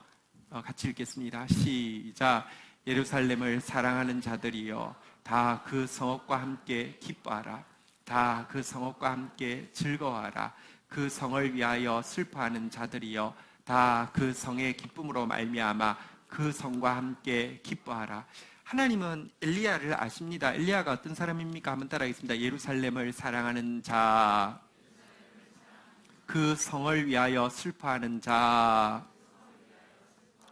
같이 읽겠습니다. 시작. 예루살렘을 사랑하는 자들이여 다 그 성읍과 함께 기뻐하라. 다 그 성읍과 함께 즐거워하라. 그 성을 위하여 슬퍼하는 자들이여 다 그 성의 기쁨으로 말미암아 그 성과 함께 기뻐하라. 하나님은 엘리야를 아십니다. 엘리야가 어떤 사람입니까? 한번 따라하겠습니다. 예루살렘을 사랑하는 자, 그 성을 위하여 슬퍼하는 자.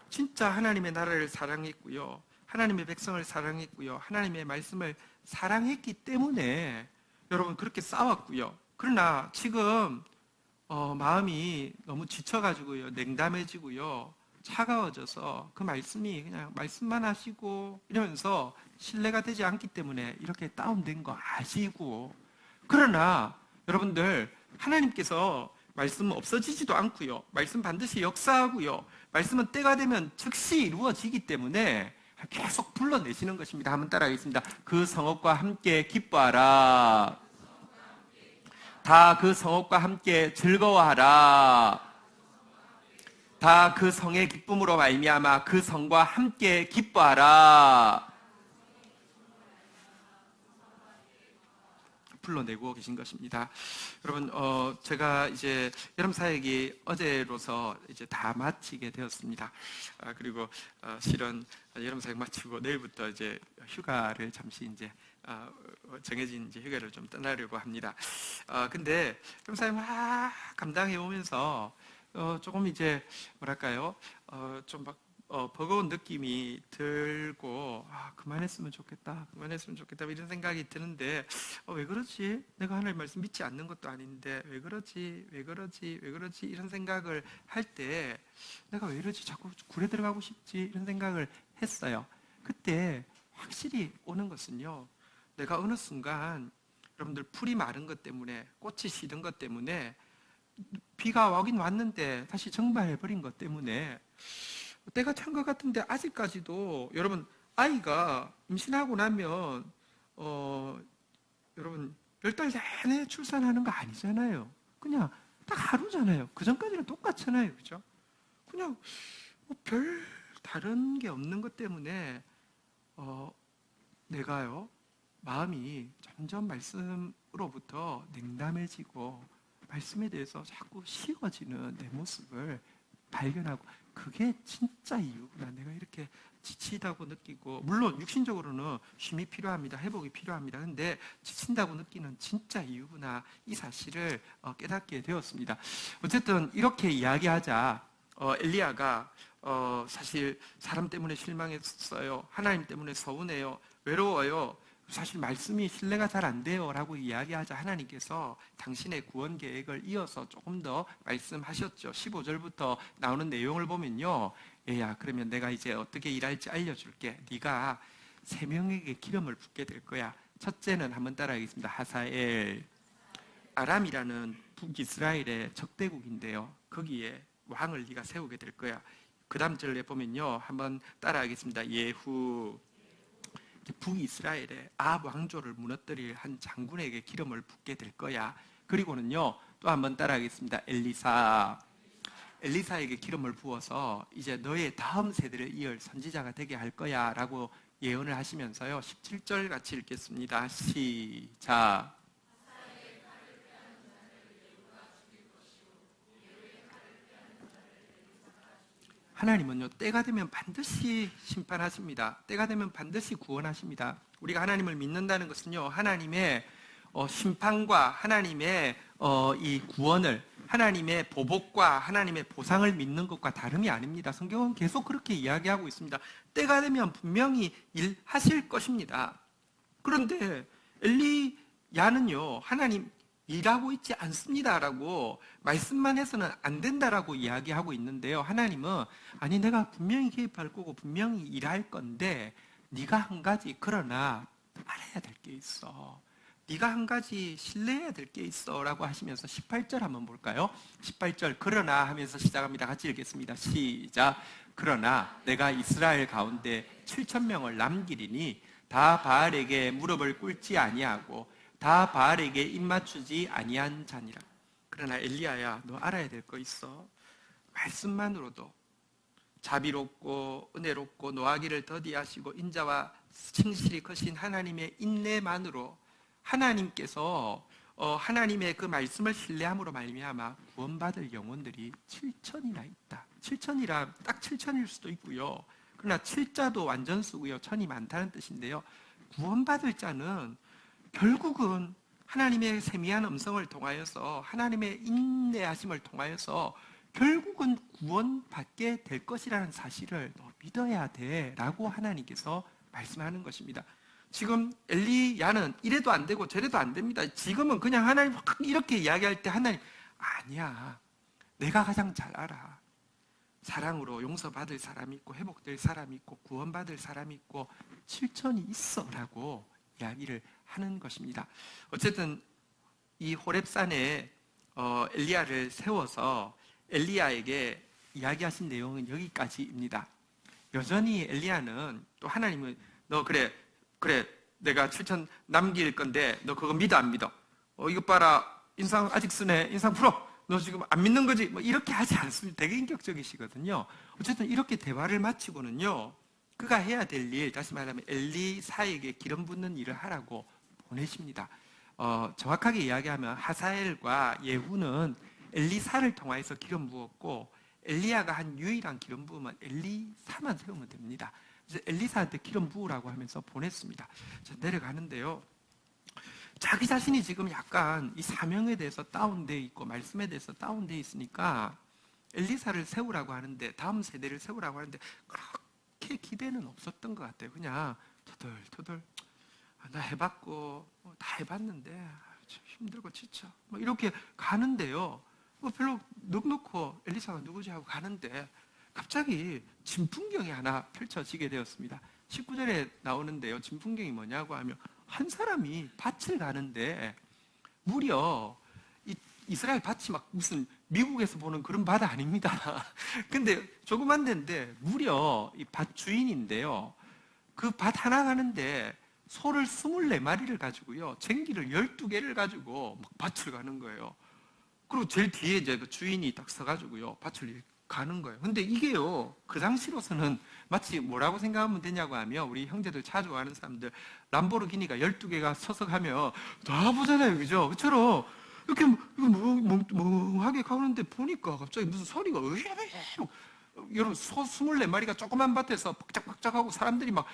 진짜 하나님의 나라를 사랑했고요, 하나님의 백성을 사랑했고요, 하나님의 말씀을 사랑했기 때문에 여러분 그렇게 싸웠고요. 그러나 지금 마음이 너무 지쳐가지고요, 냉담해지고요, 차가워져서 그 말씀이 그냥 말씀만 하시고 이러면서 신뢰가 되지 않기 때문에 이렇게 다운된 거 아시고, 그러나 여러분들 하나님께서 말씀은 없어지지도 않고요, 말씀 반드시 역사하고요, 말씀은 때가 되면 즉시 이루어지기 때문에 계속 불러내시는 것입니다. 한번 따라하겠습니다. 그 성읍과 함께 기뻐하라. 다 그 성읍과 함께 즐거워하라. 다 그 성의 기쁨으로 말미암아 그 성과 함께 기뻐하라. 불러내고 계신 것입니다. 여러분, 제가 이제 여름 사역이 어제로서 이제 다 마치게 되었습니다. 그리고 실은 여름 사역 마치고 내일부터 이제 휴가를 잠시 이제 정해진 이제 휴가를 좀 떠나려고 합니다. 근데 여름 사역 막 감당해 오면서 조금 이제 뭐랄까요, 좀 막 버거운 느낌이 들고, 그만했으면 좋겠다 이런 생각이 드는데, 왜 그러지? 내가 하나님 말씀 믿지 않는 것도 아닌데 왜 그러지 이런 생각을 할 때, 내가 왜 이러지? 자꾸 굴에 들어가고 싶지? 이런 생각을 했어요. 그때 확실히 오는 것은요, 내가 어느 순간 여러분들 풀이 마른 것 때문에, 꽃이 시든 것 때문에, 비가 오긴 왔는데 다시 정발해버린 것 때문에 때가 찬 것 같은데, 아직까지도 여러분 아이가 임신하고 나면 여러분 10달 내내 출산하는 거 아니잖아요. 그냥 딱 하루잖아요. 그 전까지는 똑같잖아요. 그죠? 그냥 별 다른 게 없는 것 때문에 내가요, 마음이 점점 말씀으로부터 냉담해지고 말씀에 대해서 자꾸 식어지는 내 모습을 발견하고, 그게 진짜 이유구나. 내가 이렇게 지치다고 느끼고, 물론 육신적으로는 쉼이 필요합니다. 회복이 필요합니다. 근데 지친다고 느끼는 진짜 이유구나. 이 사실을 깨닫게 되었습니다. 어쨌든 이렇게 이야기하자 엘리야가 사실 사람 때문에 실망했어요. 하나님 때문에 서운해요. 외로워요. 사실 말씀이 신뢰가 잘 안 돼요 라고 이야기하자 하나님께서 당신의 구원 계획을 이어서 조금 더 말씀하셨죠. 15절부터 나오는 내용을 보면요, 얘야, 그러면 내가 이제 어떻게 일할지 알려줄게. 네가 3명에게 기름을 붓게 될 거야. 첫째는 한번 따라하겠습니다. 하사엘. 아람이라는 북이스라엘의 적대국인데요, 거기에 왕을 네가 세우게 될 거야. 그 다음 절에 보면요, 한번 따라하겠습니다. 예후. 북이스라엘의 아합 왕조를 무너뜨릴 한 장군에게 기름을 붓게 될 거야. 그리고는요, 또 한번 따라하겠습니다. 엘리사에게 기름을 부어서 이제 너의 다음 세대를 이을 선지자가 되게 할 거야 라고 예언을 하시면서요, 17절 같이 읽겠습니다. 시작. 하나님은요, 때가 되면 반드시 심판하십니다. 때가 되면 반드시 구원하십니다. 우리가 하나님을 믿는다는 것은요, 하나님의 심판과 하나님의 이 구원을, 하나님의 보복과 하나님의 보상을 믿는 것과 다름이 아닙니다. 성경은 계속 그렇게 이야기하고 있습니다. 때가 되면 분명히 일하실 것입니다. 그런데 엘리야는요, 하나님 일하고 있지 않습니다라고 말씀만 해서는 안 된다라고 이야기하고 있는데요. 하나님은 아니 내가 분명히 개입할 거고 분명히 일할 건데 네가 한 가지 그러나 알아야 될 게 있어. 네가 한 가지 신뢰해야 될 게 있어 라고 하시면서 18절 한번 볼까요? 18절 그러나 하면서 시작합니다. 같이 읽겠습니다. 시작. 그러나 내가 이스라엘 가운데 7,000명을 남기리니 다 바알에게 무릎을 꿇지 아니하고 다 바알에게 입맞추지 아니한 자니라. 그러나 엘리야야 너 알아야 될 거 있어. 말씀만으로도 자비롭고 은혜롭고 노하기를 더디하시고 인자와 충실히 크신 하나님의 인내만으로 하나님께서 하나님의 그 말씀을 신뢰함으로 말미암아 구원받을 영혼들이 7천이나 있다. 7천이라 딱 7천일 수도 있고요. 그러나 7자도 완전수고요. 천이 많다는 뜻인데요. 구원받을 자는 결국은 하나님의 세미한 음성을 통하여서 하나님의 인내하심을 통하여서 결국은 구원받게 될 것이라는 사실을 너 믿어야 돼 라고 하나님께서 말씀하는 것입니다. 지금 엘리야는 이래도 안 되고 저래도 안 됩니다. 지금은 그냥 하나님 이렇게 이야기할 때 하나님 아니야. 내가 가장 잘 알아. 사랑으로 용서받을 사람이 있고 회복될 사람이 있고 구원받을 사람이 있고 7천이 있어 라고 이야기를 하는 것입니다. 어쨌든 이 호렙산에 엘리야를 세워서 엘리야에게 이야기하신 내용은 여기까지입니다. 여전히 엘리야는 또 하나님은 너 그래 내가 7천 남길 건데 너 그거 믿어 안 믿어? 이것 봐라 인상 아직 쓰네 인상 풀어 너 지금 안 믿는 거지? 뭐 이렇게 하지 않습니다. 되게 인격적이시거든요. 어쨌든 이렇게 대화를 마치고는요 그가 해야 될 일, 다시 말하면 엘리사에게 기름 붓는 일을 하라고 보내십니다. 정확하게 이야기하면 하사엘과 예후는 엘리사를 통해서 기름 부었고 엘리야가 한 유일한 기름 부으면 엘리사만 세우면 됩니다. 그래서 엘리사한테 기름 부으라고 하면서 보냈습니다. 자, 내려가는데요. 자기 자신이 지금 약간 이 사명에 대해서 다운되어 있고 말씀에 대해서 다운되어 있으니까 엘리사를 세우라고 하는데 다음 세대를 세우라고 하는데 그렇게 기대는 없었던 것 같아요. 그냥 터덜터덜 나 해봤고 다 해봤는데 힘들고 지쳐 뭐 이렇게 가는데요. 별로 넉넉고 엘리사가 누구지 하고 가는데 갑자기 진풍경이 하나 펼쳐지게 되었습니다. 19절에 나오는데요. 진풍경이 뭐냐고 하면 한 사람이 밭을 가는데 무려 이스라엘 밭이 막 무슨 미국에서 보는 그런 밭 아닙니다. 근데 조그만 데인데 무려 이 밭 주인인데요. 그 밭 하나 가는데 소를 24마리를 가지고요. 쟁기를 12개를 가지고 막 밭을 가는 거예요. 그리고 제일 뒤에 이제 그 주인이 딱 서가지고요. 밭을 가는 거예요. 근데 이게요, 그 당시로서는 마치 뭐라고 생각하면 되냐고 하면, 우리 형제들 차 좋아하는 사람들, 람보르기니가 12개가 서서 가면 다 보잖아요. 그죠? 그처럼 이렇게 멍하게 가는데 보니까 갑자기 무슨 소리가 여러분, 소 24마리가 조그만 밭에서 박짝박짝하고 사람들이 막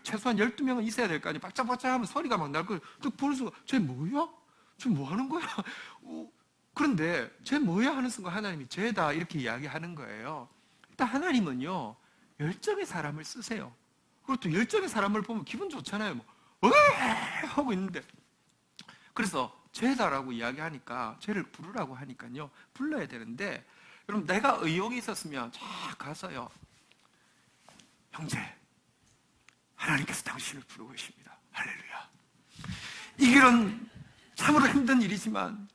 최소한 12명은 있어야 될 거 아니에요. 박짝박짝 하면 소리가 막 날 거예요. 딱 보는 순간, 쟤 뭐야? 쟤 뭐 하는 거야? 그런데 쟤 뭐야 하는 순간 하나님이 쟤다 이렇게 이야기하는 거예요. 일단 하나님은요, 열정의 사람을 쓰세요. 그리고 또 열정의 사람을 보면 기분 좋잖아요. 뭐, 하고 있는데. 그래서 쟤다라고 이야기하니까, 쟤를 부르라고 하니까요, 불러야 되는데, 여러분, 내가 의욕이 있었으면 쫙 가서요, 형제, 하나님께서 당신을 부르고 계십니다. 할렐루야. 이 길은 참으로 힘든 일이지만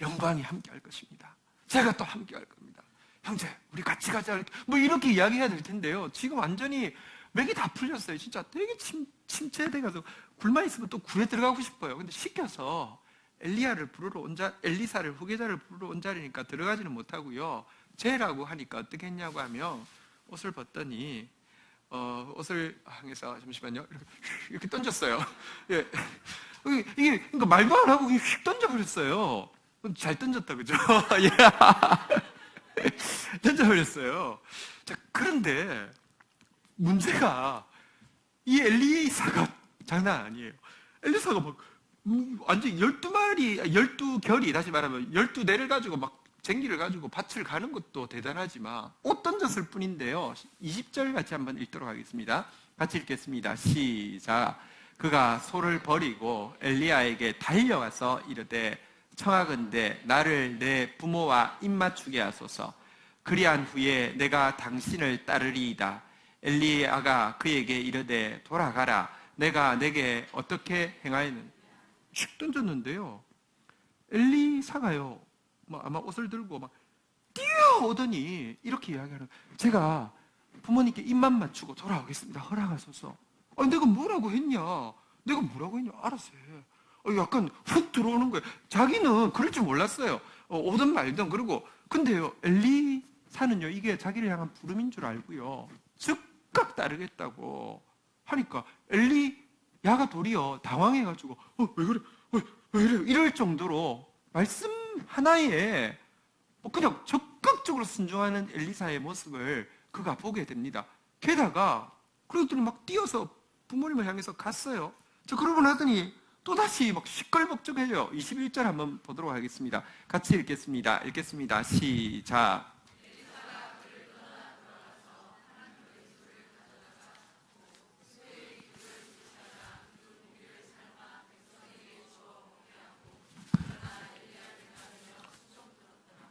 영광이 함께할 것입니다. 제가 또 함께할 겁니다. 형제, 우리 같이 가자. 뭐 이렇게 이야기해야 될 텐데요. 지금 완전히 맥이 다 풀렸어요. 진짜 되게 침체돼가지고 굴만 있으면 또 굴에 들어가고 싶어요. 근데 시켜서 엘리사를 후계자를 부르러 온 자리니까 들어가지는 못하고요. 쟤라고 하니까 어떻게 했냐고 하면 옷을 벗더니 옷을 향해서 잠시만요. 이렇게 던졌어요. 예. 이게 그러니까 말도 안 하고 휙 던져버렸어요. 잘 던졌다, 그죠? 예. 던져버렸어요. 자, 그런데 문제가 이 엘리사가 장난 아니에요. 엘리사가 막 완전히 12결이, 다시 말하면 12대를 가지고 막 쟁기를 가지고 밭을 가는 것도 대단하지만 옷 던졌을 뿐인데요. 20절 같이 한번 읽도록 하겠습니다. 같이 읽겠습니다. 시작. 그가 소를 버리고 엘리야에게 달려가서 이르되 청하건대 나를 내 부모와 입맞추게 하소서. 그리한 후에 내가 당신을 따르리이다. 엘리야가 그에게 이르되 돌아가라. 내가 내게 어떻게 행하였느냐. 슉 던졌는데요, 엘리사가요, 아마 옷을 들고 막 뛰어오더니 이렇게 이야기하는, 제가 부모님께 입만 맞추고 돌아오겠습니다. 허락하소서. 내가 뭐라고 했냐? 내가 뭐라고 했냐? 알았어요. 약간 훅 들어오는 거예요. 자기는 그럴 줄 몰랐어요. 오든 말든. 그리고 근데요, 엘리사는요, 이게 자기를 향한 부름인 줄 알고요, 즉각 따르겠다고 하니까 엘리야가 도리어 당황해가지고 왜 그래? 왜 이래? 이럴 정도로 말씀 하나에 그냥 적극적으로 순종하는 엘리사의 모습을 그가 보게 됩니다. 게다가 그러더니 막 뛰어서 부모님을 향해서 갔어요. 그러고 나더니 또다시 막 시끌벅적해져요. 21절 한번 보도록 하겠습니다. 같이 읽겠습니다. 시작.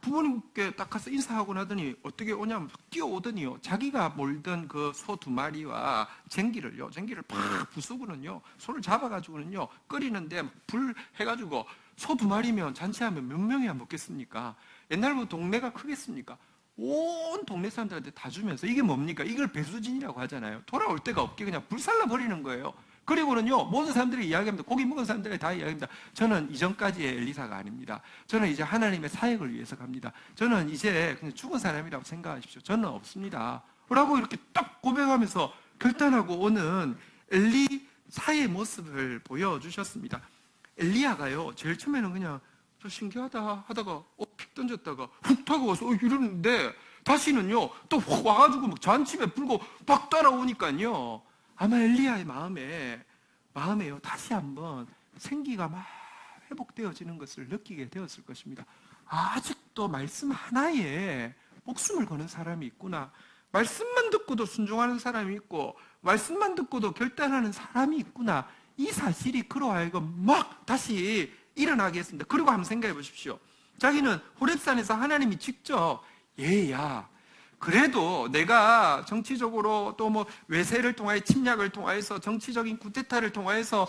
부모님께 딱 가서 인사하고 나더니 어떻게 오냐면 뛰어오더니요, 자기가 몰던 그 소 2마리와 쟁기를 팍 부수고는요, 소를 잡아가지고는요 끓이는데 불 해가지고, 소 2마리면 잔치하면 몇 명이야 먹겠습니까? 옛날부터 동네가 크겠습니까? 온 동네 사람들한테 다 주면서, 이게 뭡니까? 이걸 배수진이라고 하잖아요. 돌아올 데가 없게 그냥 불살라 버리는 거예요. 그리고는요, 모든 사람들이 이야기합니다. 고기 먹은 사람들이 다 이야기합니다. 저는 이전까지의 엘리사가 아닙니다. 저는 이제 하나님의 사역을 위해서 갑니다. 저는 이제 그냥 죽은 사람이라고 생각하십시오. 저는 없습니다. 라고 이렇게 딱 고백하면서 결단하고 오는 엘리사의 모습을 보여주셨습니다. 엘리야가요, 제일 처음에는 그냥 저 신기하다 하다가 픽 던졌다가 훅 타고 와서 이러는데, 다시는요 또 확 와가지고 막 잔치에 불고 막 따라오니까요, 아마 엘리야의 마음에요, 다시 한번 생기가 막 회복되어지는 것을 느끼게 되었을 것입니다. 아직도 말씀 하나에 목숨을 거는 사람이 있구나. 말씀만 듣고도 순종하는 사람이 있고, 말씀만 듣고도 결단하는 사람이 있구나. 이 사실이 그로 하여금 막 다시 일어나게 했습니다. 그리고 한번 생각해 보십시오. 자기는 호렙산에서 하나님이 직접, 얘야, 그래도 내가 정치적으로 또 뭐 외세를 통하여 침략을 통하여서 정치적인 쿠데타를 통하여서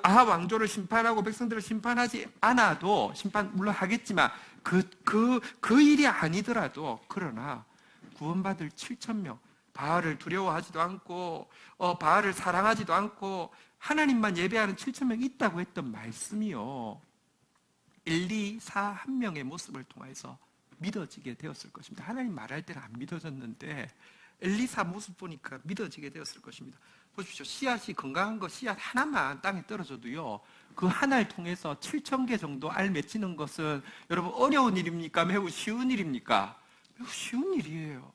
아합 왕조를 심판하고 백성들을 심판하지 않아도, 심판 물론 하겠지만 그 일이 아니더라도, 그러나 구원받을 7,000명, 바알을 두려워하지도 않고 바알을 사랑하지도 않고 하나님만 예배하는 7,000명이 있다고 했던 말씀이요, 엘리사 한 명의 모습을 통해서 믿어지게 되었을 것입니다. 하나님 말할 때는 안 믿어졌는데 엘리사 모습 보니까 믿어지게 되었을 것입니다. 보십시오. 씨앗이, 건강한 거 씨앗 하나만 땅에 떨어져도요, 그 하나를 통해서 7,000개 정도 알 맺히는 것은 여러분 어려운 일입니까? 매우 쉬운 일입니까? 매우 쉬운 일이에요.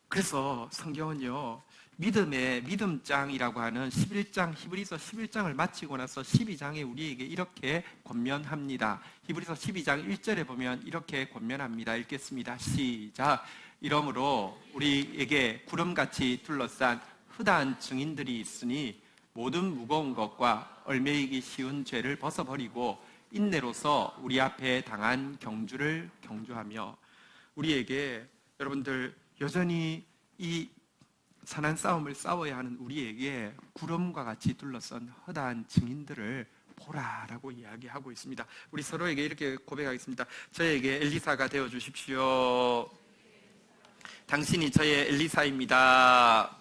그래서 성경은요, 믿음의 믿음장이라고 하는 11장, 히브리서 11장을 마치고 나서 12장에 우리에게 이렇게 권면합니다. 히브리서 12장 1절에 보면 이렇게 권면합니다. 읽겠습니다. 시작. 이러므로 우리에게 구름같이 둘러싼 흐다한 증인들이 있으니 모든 무거운 것과 얽매이기 쉬운 죄를 벗어버리고 인내로서 우리 앞에 당한 경주를 경주하며, 우리에게, 여러분들 여전히 이 선한 싸움을 싸워야 하는 우리에게 구름과 같이 둘러싼 허다한 증인들을 보라라고 이야기하고 있습니다. 우리 서로에게 이렇게 고백하겠습니다. 저에게 엘리사가 되어 주십시오. 당신이 저의 엘리사입니다.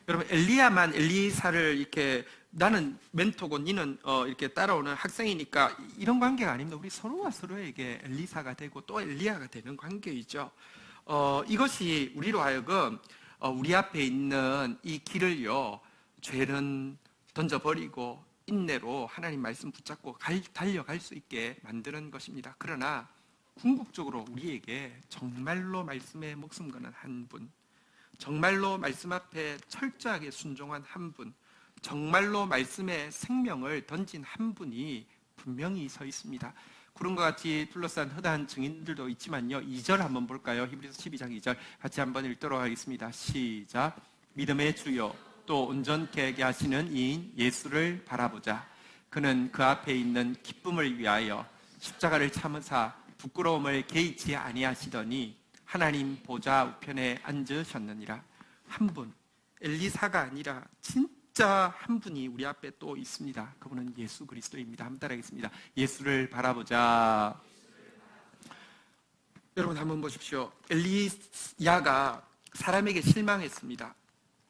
여러분, 엘리야만 엘리사를 이렇게, 나는 멘토고 니는 이렇게 따라오는 학생이니까, 이런 관계가 아닙니다. 우리 서로가 서로에게 엘리사가 되고 또 엘리야가 되는 관계이죠. 이것이 우리로 하여금 우리 앞에 있는 이 길을요, 죄는 던져버리고 인내로 하나님 말씀 붙잡고 달려갈 수 있게 만드는 것입니다. 그러나 궁극적으로 우리에게 정말로 말씀에 목숨 거는 한 분, 정말로 말씀 앞에 철저하게 순종한 한 분, 정말로 말씀에 생명을 던진 한 분이 분명히 서 있습니다. 구름과 같이 둘러싼 허다한 증인들도 있지만요, 2절 한번 볼까요? 히브리서 12장 2절 같이 한번 읽도록 하겠습니다. 시작. 믿음의 주요 또 온전케 하게 하시는 이인 예수를 바라보자. 그는 그 앞에 있는 기쁨을 위하여 십자가를 참으사 부끄러움을 개의치 아니하시더니 하나님 보좌 우편에 앉으셨느니라. 한 분, 엘리사가 아니라 진짜 한 분이 우리 앞에 또 있습니다. 그분은 예수 그리스도입니다. 한번 따라하겠습니다. 예수를 바라보자. 여러분 한번 보십시오. 엘리야가 사람에게 실망했습니다.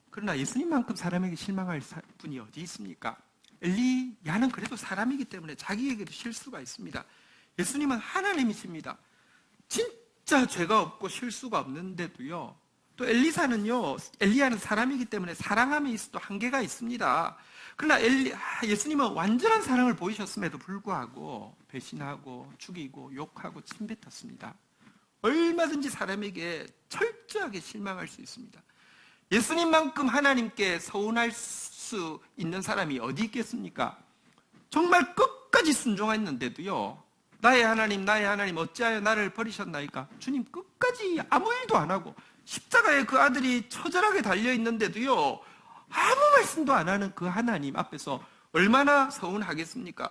그러나 예수님만큼 사람에게 실망할 분이 어디 있습니까? 엘리야는 그래도 사람이기 때문에 자기에게도 실수가 있습니다. 예수님은 하나님이십니다. 진짜 죄가 없고 실수가 없는데도요, 또 엘리야는 사람이기 때문에 사랑함에 있어도 한계가 있습니다. 그러나 예수님은 완전한 사랑을 보이셨음에도 불구하고 배신하고 죽이고 욕하고 침뱉었습니다. 얼마든지 사람에게 철저하게 실망할 수 있습니다. 예수님만큼 하나님께 서운할 수 있는 사람이 어디 있겠습니까? 정말 끝까지 순종했는데도요, 나의 하나님 어찌하여 나를 버리셨나이까? 주님 끝까지 아무 일도 안 하고 십자가에 그 아들이 처절하게 달려있는데도요, 아무 말씀도 안 하는 그 하나님 앞에서 얼마나 서운하겠습니까?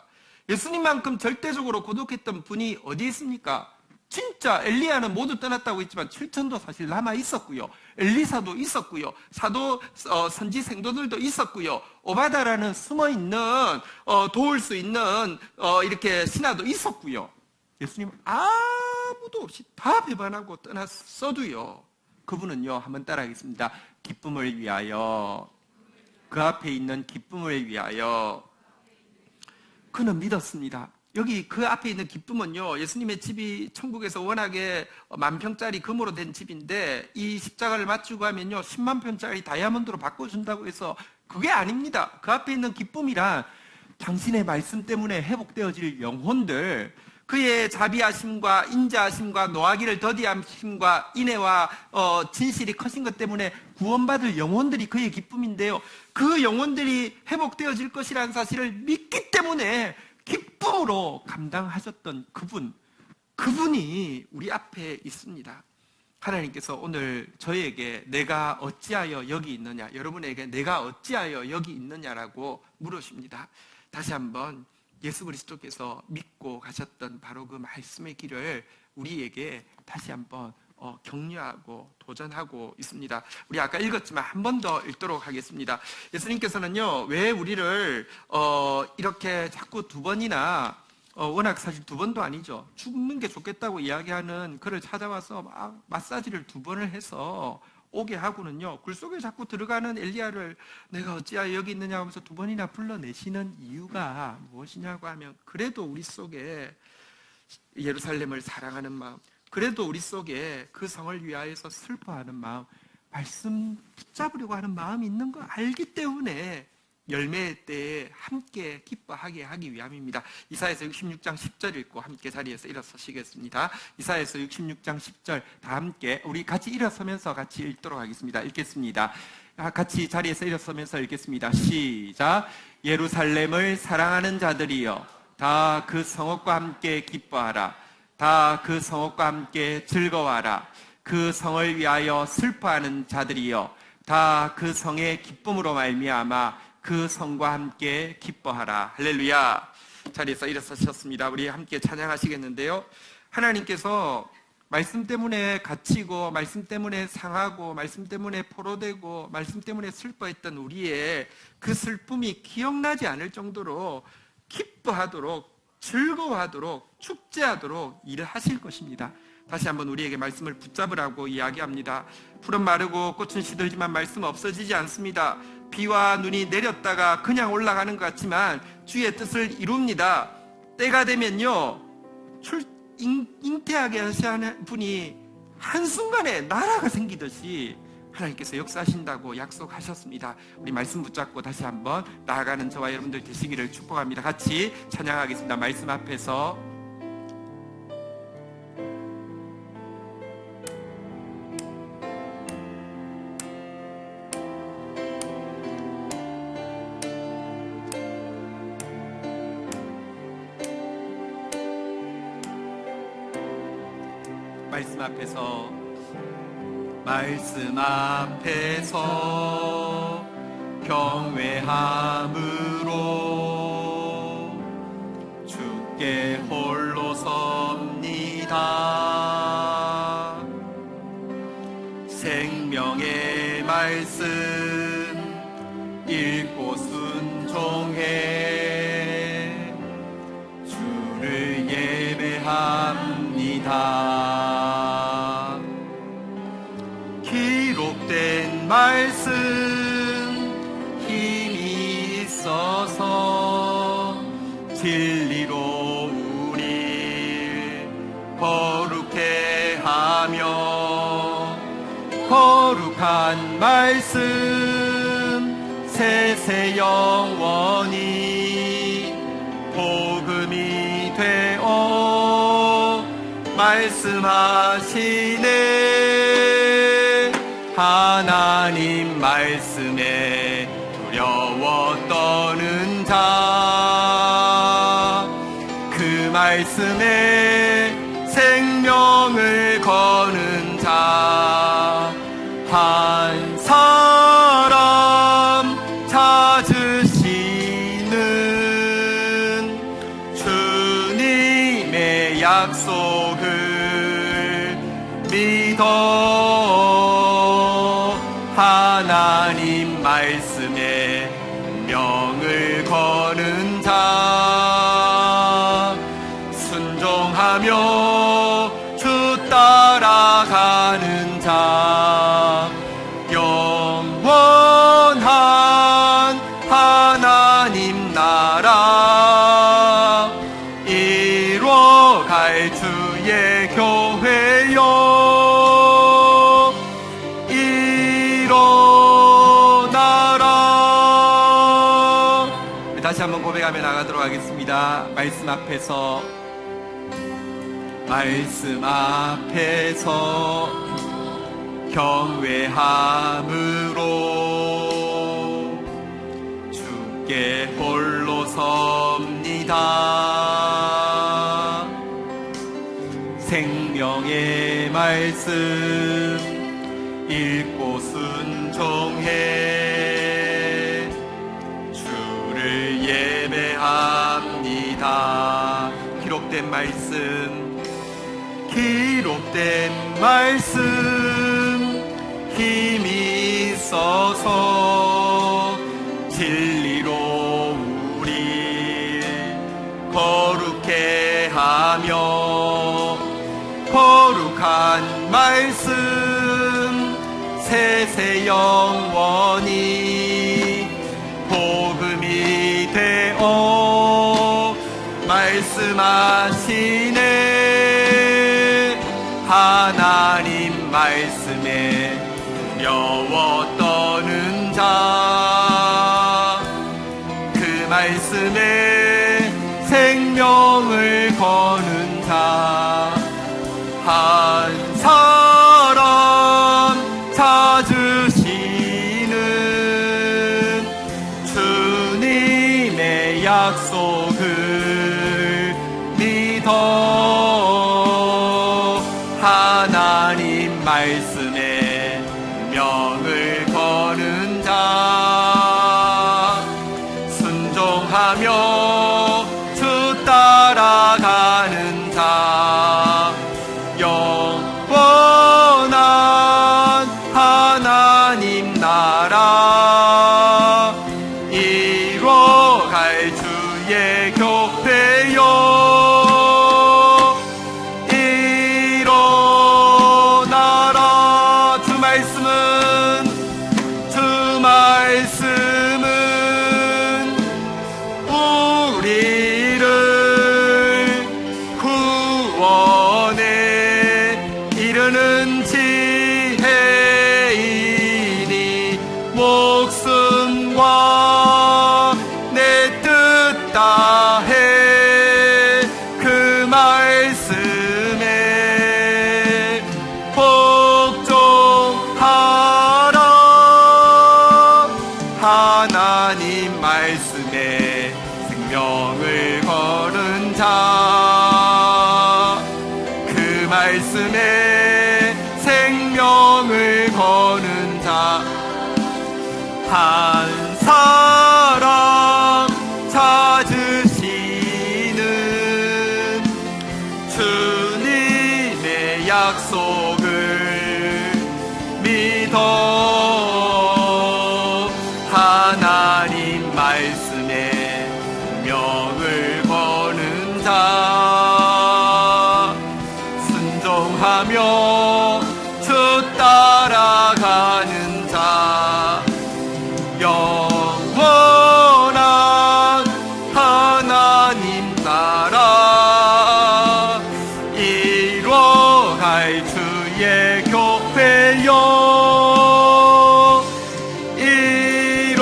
예수님만큼 절대적으로 고독했던 분이 어디 있습니까? 진짜 엘리야는 모두 떠났다고 했지만 7천도 사실 남아 있었고요. 엘리사도 있었고요. 사도 선지 생도들도 있었고요. 오바다라는 숨어 있는 도울 수 있는 이렇게 신하도 있었고요. 예수님 아무도 없이 다 배반하고 떠났어도요, 그분은요, 한번 따라하겠습니다. 기쁨을 위하여, 그 앞에 있는 기쁨을 위하여 그는 믿었습니다. 여기 그 앞에 있는 기쁨은요, 예수님의 집이 천국에서 워낙에 만평짜리 금으로 된 집인데 이 십자가를 맞추고 하면요 10만 평짜리 다이아몬드로 바꿔준다고 해서 그게 아닙니다. 그 앞에 있는 기쁨이란 당신의 말씀 때문에 회복되어질 영혼들, 그의 자비하심과 인자하심과 노하기를 더디하심과 인애와 진실이 커진 것 때문에 구원받을 영혼들이 그의 기쁨인데요, 그 영혼들이 회복되어질 것이라는 사실을 믿기 때문에 기쁨으로 감당하셨던 그분이 우리 앞에 있습니다. 하나님께서 오늘 저에게 내가 어찌하여 여기 있느냐, 여러분에게 내가 어찌하여 여기 있느냐라고 물으십니다. 다시 한번 예수 그리스도께서 믿고 가셨던 바로 그 말씀의 길을 우리에게 다시 한번 격려하고 도전하고 있습니다. 우리 아까 읽었지만 한 번 더 읽도록 하겠습니다. 예수님께서는요, 왜 우리를 이렇게 자꾸 두 번이나 워낙 사실 두 번도 아니죠, 죽는 게 좋겠다고 이야기하는 그를 찾아와서 막 마사지를 두 번을 해서 오게 하고는요, 굴 속에 자꾸 들어가는 엘리야를 내가 어찌하여 여기 있느냐 하면서 두 번이나 불러내시는 이유가 무엇이냐고 하면, 그래도 우리 속에 예루살렘을 사랑하는 마음, 그래도 우리 속에 그 성을 위하여서 슬퍼하는 마음, 말씀 붙잡으려고 하는 마음이 있는 거 알기 때문에 열매의 때에 함께 기뻐하게 하기 위함입니다. 이사야서 66장 10절 읽고 함께 자리에서 일어서시겠습니다. 이사야서 66장 10절 다 함께 우리 같이 일어서면서 같이 읽도록 하겠습니다. 읽겠습니다. 같이 자리에서 일어서면서 읽겠습니다. 시작. 예루살렘을 사랑하는 자들이여, 다 그 성읍과 함께 기뻐하라. 다 그 성읍과 함께 즐거워하라. 그 성을 위하여 슬퍼하는 자들이여, 다 그 성의 기쁨으로 말미암아 그 성과 함께 기뻐하라. 할렐루야. 자리에서 일어서셨습니다. 우리 함께 찬양하시겠는데요, 하나님께서 말씀 때문에 갇히고 말씀 때문에 상하고 말씀 때문에 포로되고 말씀 때문에 슬퍼했던 우리의 그 슬픔이 기억나지 않을 정도로 기뻐하도록, 즐거워하도록, 축제하도록 일을 하실 것입니다. 다시 한번 우리에게 말씀을 붙잡으라고 이야기합니다. 풀은 마르고 꽃은 시들지만 말씀 없어지지 않습니다. 비와 눈이 내렸다가 그냥 올라가는 것 같지만 주의 뜻을 이룹니다. 때가 되면요, 잉태하게 하시는 분이 한순간에 나라가 생기듯이 하나님께서 역사하신다고 약속하셨습니다. 우리 말씀 붙잡고 다시 한번 나아가는 저와 여러분들 되시기를 축복합니다. 같이 찬양하겠습니다. 말씀 앞에서 말씀 앞에서 경외함으로 주께 홀로 섭니다. 생명의 말씀 읽고 순종해 주를 예배합니다. 기록된 말씀 힘이 있어서 진리로 우리 거룩해 하며 거룩한 말씀 세세 영원히 복음이 되어 말씀하시네. 하나님 말씀에 두려워 떠는 자, 그 말씀에 생명을 거는 자, 한 사람 찾으시는 주님의 약속을 믿어 하나님 말씀에 명을 거는 자, 순종하며 주 따라가는 자, 영원한 하나님 나라 이뤄갈 주의 교회여 일어나라. 다시 한번 고백하며 나가도록 하겠습니다. 말씀 앞에서 경외함으로 주께 홀로 섭니다. 생명의 말씀 읽고 순종해 주를 예배합니다. 기록된 말씀 힘이 있어서 진리로 우리 거룩해 하며 거룩한 말씀 세세 영원히 복음이 되어 말씀하시네. 하나님 말씀에 두려워 떠는 자, 그 말씀에 생명을 거는 자, 한 사람 찾으시는 주님의 약속을 믿어 하나님 말씀에 명을 거는 자, 순종하며 주 따라가는 자, 영원한 하나님 나라 이뤄갈 주의 교회여 목숨과 내 뜻 다해 그 말씀에 복종하라. 하나님 말씀에 생명을 거는 자, 그 말씀에 생명을 거는 자, 한 사람 찾으시는 약속을 믿어 하나님 말씀에 명을 거는 자 순종하며 주 따라가는 자 영원한 하나님 나라 이뤄갈 주의 교회여 일어나라.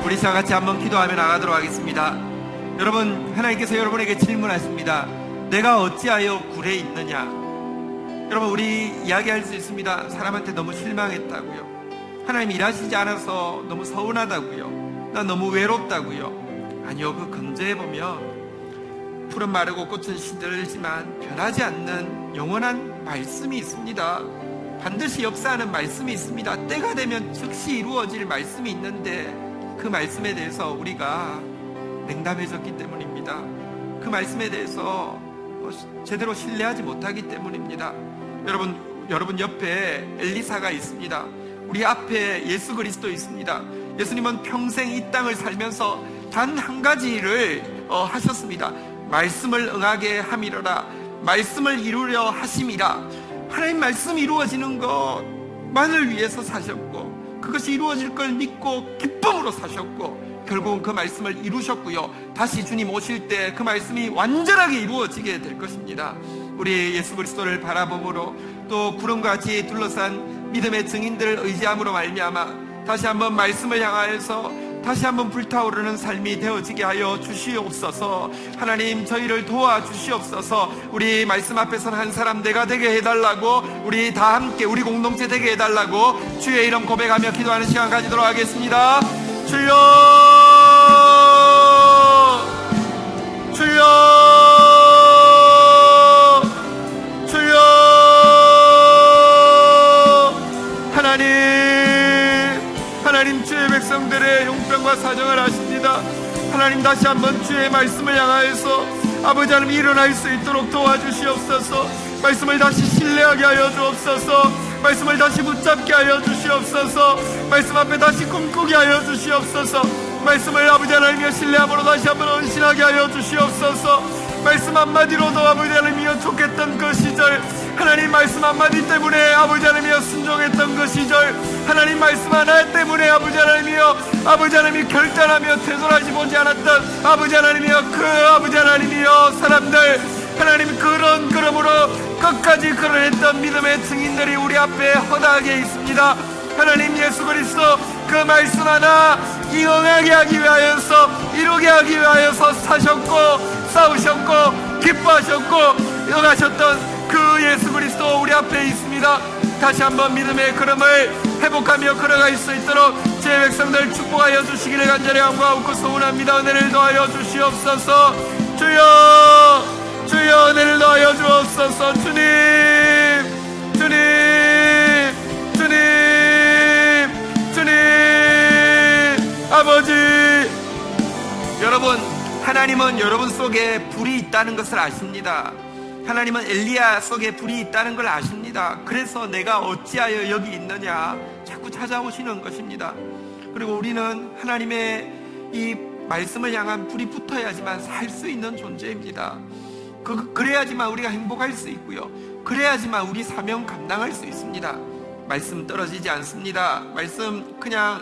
우리 다 같이 한번 기도하며 나가도록 하겠습니다. 여러분, 하나님께서 여러분에게 질문하십니다. 내가 어찌하여 굴에 있느냐? 여러분, 우리 이야기할 수 있습니다. 사람한테 너무 실망했다고요. 하나님 일하시지 않아서 너무 서운하다고요. 나 너무 외롭다고요. 아니요, 그 근저에 보면 푸른 마르고 꽃은 시들지만 변하지 않는 영원한 말씀이 있습니다. 반드시 역사하는 말씀이 있습니다. 때가 되면 즉시 이루어질 말씀이 있는데 그 말씀에 대해서 우리가 냉담해졌기 때문입니다. 그 말씀에 대해서 제대로 신뢰하지 못하기 때문입니다. 여러분 옆에 엘리사가 있습니다. 우리 앞에 예수 그리스도 있습니다. 예수님은 평생 이 땅을 살면서 단 한 가지 일을 하셨습니다. 말씀을 응하게 함이로라. 말씀을 이루려 하심이라. 하나님 말씀이 이루어지는 것만을 위해서 사셨고 그것이 이루어질 걸 믿고 기쁨으로 사셨고 결국은 그 말씀을 이루셨고요. 다시 주님 오실 때 그 말씀이 완전하게 이루어지게 될 것입니다. 우리 예수 그리스도를 바라봄으로 또 구름과 같이 둘러싼 믿음의 증인들을 의지함으로 말미암아 다시 한번 말씀을 향하여서 다시 한번 불타오르는 삶이 되어지게 하여 주시옵소서. 하나님, 저희를 도와주시옵소서. 우리 말씀 앞에 선 한 사람 내가 되게 해달라고, 우리 다 함께 우리 공동체 되게 해달라고 주의 이름 고백하며 기도하는 시간 가지도록 하겠습니다. 주여, 주여, 주여. 하나님 주의 백성들의 형편과 사정을 아십니다. 하나님, 다시 한번 주의 말씀을 향하여서 아버지 하나님 일어날 수 있도록 도와주시옵소서. 말씀을 다시 신뢰하게 하여 주옵소서. 말씀을 다시 붙잡게 하여 주시옵소서. 말씀 앞에 다시 꿈꾸게 하여 주시옵소서. 말씀을 아버지 하나님이여 신뢰함으로 다시 한번 헌신하게 하여 주시옵소서. 말씀 한마디로도 아버지 하나님이여 촉했던 그 시절, 하나님 말씀 한마디 때문에 아버지 하나님이여 순종했던 그 시절, 하나님 말씀 하나 때문에 아버지 하나님이 결단하며 되돌아지 보지 않았던 아버지 하나님이여 그 아버지 하나님이여 사람들, 하나님 그런 걸음으로 끝까지 걸어냈던 믿음의 증인들이 우리 앞에 허다하게 있습니다. 하나님, 예수 그리스도 그 말씀 하나 이응하게 하기 위하여서, 이루게 하기 위하여서 사셨고 싸우셨고 기뻐하셨고 일어나셨던 그 예수 그리스도 우리 앞에 있습니다. 다시 한번 믿음의 걸음을 회복하며 걸어갈 수 있도록 제 백성들 축복하여 주시기를 간절히 간구하고 소원합니다. 은혜를 더하여 주시옵소서. 주여, 주여, 은혜를 더하여 주옵소서. 주님, 주님, 주님, 주님, 아버지. 여러분, 하나님은 여러분 속에 불이 있다는 것을 아십니다. 하나님은 엘리야 속에 불이 있다는 걸 아십니다. 그래서 내가 어찌하여 여기 있느냐 자꾸 찾아오시는 것입니다. 그리고 우리는 하나님의 이 말씀을 향한 불이 붙어야지만 살 수 있는 존재입니다. 그래야지만 우리가 행복할 수 있고요. 그래야지만 우리 사명 감당할 수 있습니다. 말씀 떨어지지 않습니다. 말씀 그냥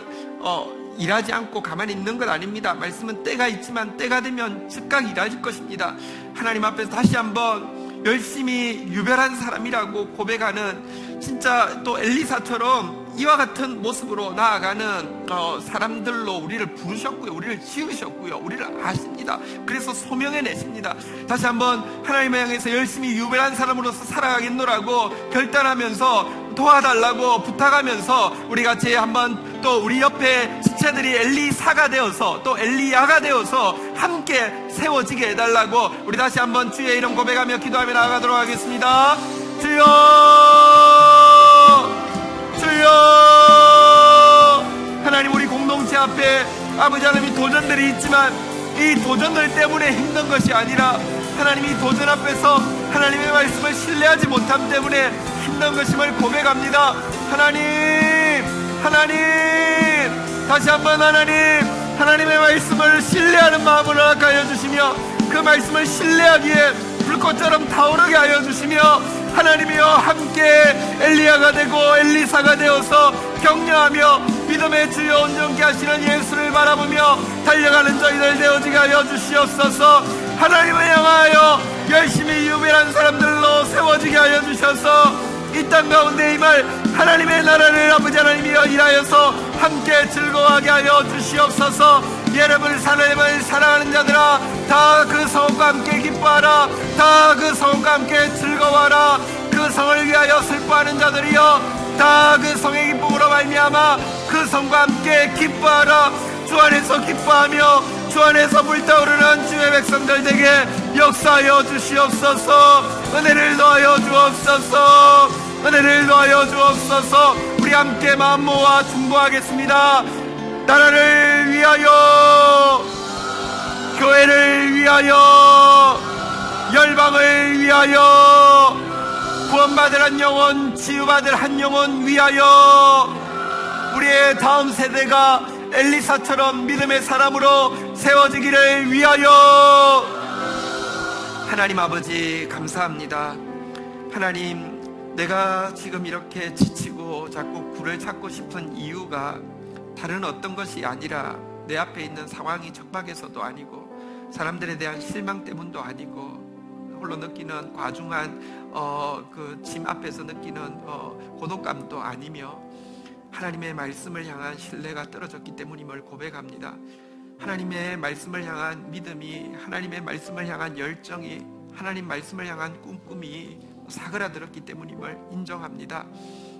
일하지 않고 가만히 있는 것 아닙니다. 말씀은 때가 있지만 때가 되면 즉각 일하실 것입니다. 하나님 앞에서 다시 한번 열심히 유별한 사람이라고 고백하는, 진짜 또 엘리사처럼 이와 같은 모습으로 나아가는 사람들로 우리를 부르셨고요, 우리를 지으셨고요, 우리를 아십니다. 그래서 소명해내십니다. 다시 한번 하나님을 향해서 열심히 유별한 사람으로서 살아가겠노라고 결단하면서 도와달라고 부탁하면서 우리 같이 한번 또 우리 옆에 지체들이 엘리사가 되어서 또 엘리야가 되어서 함께 세워지게 해달라고 우리 다시 한번 주의 이름 고백하며 기도하며 나아가도록 하겠습니다. 주여, 주여. 하나님, 우리 공동체 앞에 아버지 하나님 도전들이 있지만 이 도전들 때문에 힘든 것이 아니라 하나님이 도전 앞에서 하나님의 말씀을 신뢰하지 못함 때문에 힘든 것임을 고백합니다. 하나님 다시 한번 하나님의 말씀을 신뢰하는 마음을 허락하여 주시며 그 말씀을 신뢰하기에 불꽃처럼 타오르게 하여 주시며 하나님이여 함께 엘리야가 되고 엘리사가 되어서 격려하며 믿음의 주여 온전케 하시는 예수를 바라보며 달려가는 저희들 되어지게 하여 주시옵소서. 하나님을 향하여 열심히 유별한 사람들로 세워지게 하여 주셔서 이 땅 가운데 임할 하나님의 나라를 아버지 하나님이여 일하여서 함께 즐거워하게 하여 주시옵소서. 여러분을 사랑하는 자들아, 다 그 성과 함께 기뻐하라. 다 그 성과 함께 즐거워하라. 그 성을 위하여 슬퍼하는 자들이여, 다 그 성의 기쁨으로 말미암아 그 성과 함께 기뻐하라. 주 안에서 기뻐하며 주 안에서 불타오르는 주의 백성들 되게 역사하여 주시옵소서. 은혜를 더하여 주옵소서. 은혜를 더하여 주옵소서. 우리 함께 마음 모아 중보하겠습니다. 나라를 위하여, 교회를 위하여, 열방을 위하여, 구원받을 한 영혼, 치유받을 한 영혼 위하여, 우리의 다음 세대가 엘리사처럼 믿음의 사람으로 세워지기를 위하여. 하나님 아버지 감사합니다. 하나님, 내가 지금 이렇게 지치고 자꾸 굴을 찾고 싶은 이유가 다른 어떤 것이 아니라 내 앞에 있는 상황이 척박해서도 아니고 사람들에 대한 실망 때문도 아니고 홀로 느끼는 과중한 그 짐 앞에서 느끼는 고독감도 아니며 하나님의 말씀을 향한 신뢰가 떨어졌기 때문임을 고백합니다. 하나님의 말씀을 향한 믿음이, 하나님의 말씀을 향한 열정이, 하나님 말씀을 향한 꿈꿈이 사그라들었기 때문임을 인정합니다.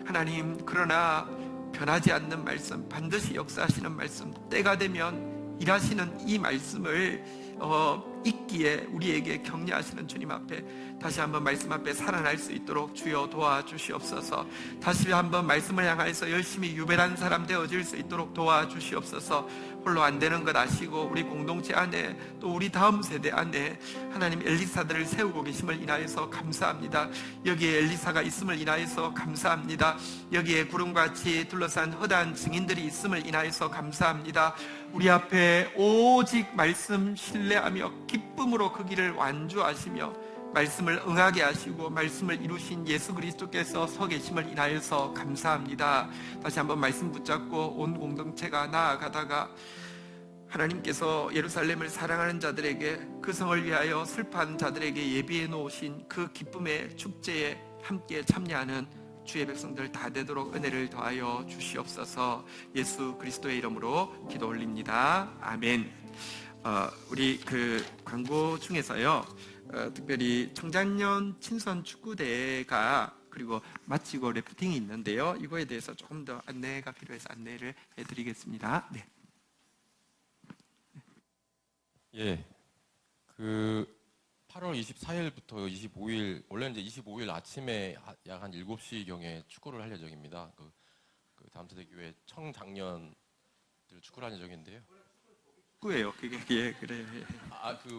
하나님, 그러나 변하지 않는 말씀, 반드시 역사하시는 말씀, 때가 되면 일하시는 이 말씀을 있기에 우리에게 격려하시는 주님 앞에 다시 한번 말씀 앞에 살아날 수 있도록 주여 도와주시옵소서. 다시 한번 말씀을 향해서 열심히 유별한 사람 되어질 수 있도록 도와주시옵소서. 홀로 안 되는 것 아시고 우리 공동체 안에 또 우리 다음 세대 안에 하나님 엘리사들을 세우고 계심을 인하여서 감사합니다. 여기에 엘리사가 있음을 인하여서 감사합니다. 여기에 구름같이 둘러싼 허다한 증인들이 있음을 인하여서 감사합니다. 우리 앞에 오직 말씀 신뢰하며 기쁨으로 그 길을 완주하시며 말씀을 응하게 하시고 말씀을 이루신 예수 그리스도께서 서 계심을 인하여서 감사합니다. 다시 한번 말씀 붙잡고 온 공동체가 나아가다가 하나님께서 예루살렘을 사랑하는 자들에게, 그 성을 위하여 슬퍼하는 자들에게 예비해 놓으신 그 기쁨의 축제에 함께 참여하는 주의 백성들 다 되도록 은혜를 더하여 주시옵소서. 예수 그리스도의 이름으로 기도 올립니다. 아멘. 우리 그 광고 중에서요, 특별히 청장년 친선 축구대회가 그리고 마치고 래프팅이 있는데요, 이거에 대해서 조금 더 안내가 필요해서 안내를 해드리겠습니다. 네. 예, 그 8월 24일부터 25일, 원래는 이제 25일 아침에 약 한 7시경에 축구를 할 예정입니다. 그 다음세대교회 청장년들 축구를 할 예정인데요. 축구예요. 그게 예, 그래요. 예.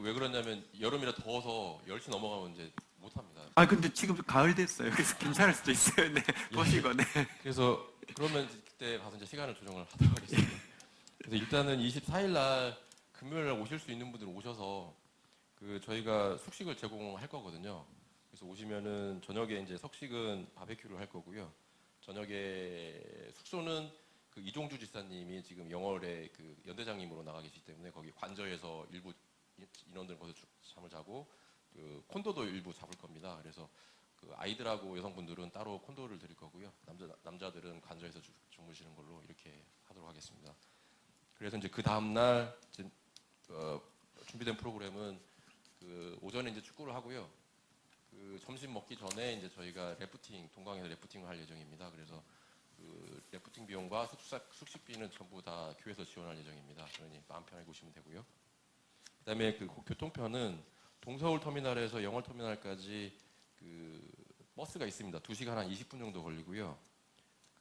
왜 그러냐면 여름이라 더워서 10시 넘어가면 이제 못 합니다. 근데 지금 가을 됐어요. 그래서 괜찮을 수도 있어요. 네, 보시고 네. 그래서 그러면 그때 가서 이제 시간을 조정을 하도록 하겠습니다. 그래서 일단은 24일 날 금요일 날 오실 수 있는 분들 오셔서 저희가 숙식을 제공할 거거든요. 그래서 오시면은 저녁에 이제 석식은 바베큐를 할 거고요. 저녁에 숙소는 그 이종주 지사님이 지금 영월에 그 연대장님으로 나가 계시기 때문에 거기 관저에서 일부 인원들 거기서 잠을 자고 그 콘도도 일부 잡을 겁니다. 그래서 그 아이들하고 여성분들은 따로 콘도를 드릴 거고요. 남자들은 관저에서 주무시는 걸로 이렇게 하도록 하겠습니다. 그래서 이제 그 다음 날 준비된 프로그램은 그 오전에 이제 축구를 하고요. 그 점심 먹기 전에 이제 저희가 래프팅, 동강에서 래프팅을 할 예정입니다. 그래서 그 래프팅 비용과 숙식비는 전부 다 교회에서 지원할 예정입니다. 그러니 마음 편하게 오시면 되고요. 그다음에 그 교통편은 동서울 터미널에서 영월 터미널까지 그 버스가 있습니다. 2시간 한 20분 정도 걸리고요.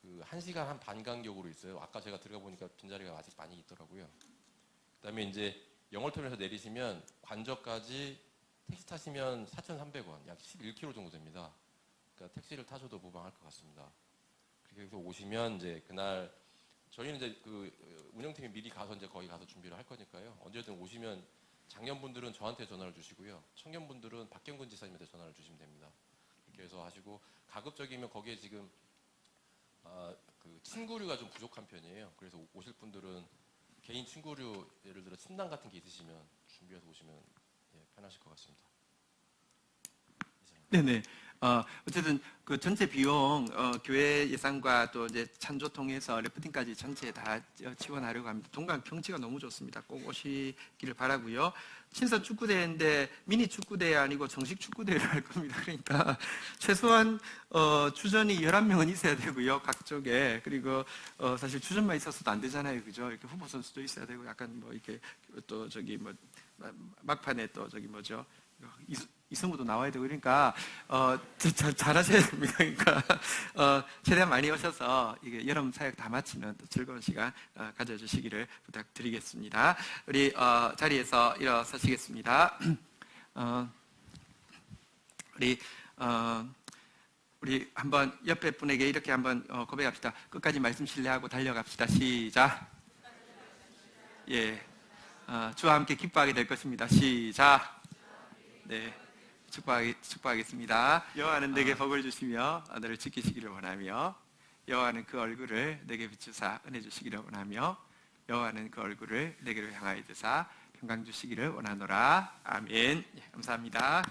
그 1시간 한 반 간격으로 있어요. 아까 제가 들어가 보니까 빈자리가 아직 많이 있더라고요. 그다음에 이제 영월 터미널에서 내리시면 관저까지 택시 타시면 4,300원, 약 11km 정도 됩니다. 그러니까 택시를 타셔도 무방할 것 같습니다. 그렇게 해서 오시면 이제 그날 저희는 이제 그 운영팀이 미리 가서 이제 거기 가서 준비를 할 거니까요. 언제든 오시면 장년분들은 저한테 전화를 주시고요. 청년분들은 박경근 지사님한테 전화를 주시면 됩니다. 그렇게 해서 하시고 가급적이면 거기에 지금 그 침구류가 좀 부족한 편이에요. 그래서 오실 분들은 개인 침구류 예를 들어 침낭 같은 게 있으시면 준비해서 오시면 편하실 것 같습니다. 네네. 어쨌든 그 전체 비용 교회 예산과 또 이제 찬조 통해서 래프팅까지 전체 다 지원하려고 합니다. 동강 경치가 너무 좋습니다. 꼭 오시기를 바라고요. 신선 축구대회인데 미니 축구대회 아니고 정식 축구대회를 할 겁니다. 그러니까 최소한 주전이 11명은 있어야 되고요. 각 쪽에. 그리고 사실 주전만 있어서도 안 되잖아요. 그죠? 이렇게 후보 선수도 있어야 되고 약간 뭐 이렇게 또 저기 뭐 막판에 또 저기 뭐죠? 이승우도 나와야 되고 그러니까 잘하셔야 됩니다. 그러니까 최대한 많이 오셔서 이게 여름 사역 다 마치는 또 즐거운 시간 가져주시기를 부탁드리겠습니다. 우리 자리에서 일어서시겠습니다. 우리 한번 옆에 분에게 이렇게 한번 고백합시다. 끝까지 말씀 신뢰하고 달려갑시다. 시작. 예, 주와 함께 기뻐하게 될 것입니다. 시작. 네. 축복하겠습니다. 여호와는 내게 복을 주시며 너를 지키시기를 원하며 여호와는 그 얼굴을 내게 비추사 은혜 주시기를 원하며 여호와는 그 얼굴을 내게로 향하여 드사 평강 주시기를 원하노라. 아멘. 감사합니다.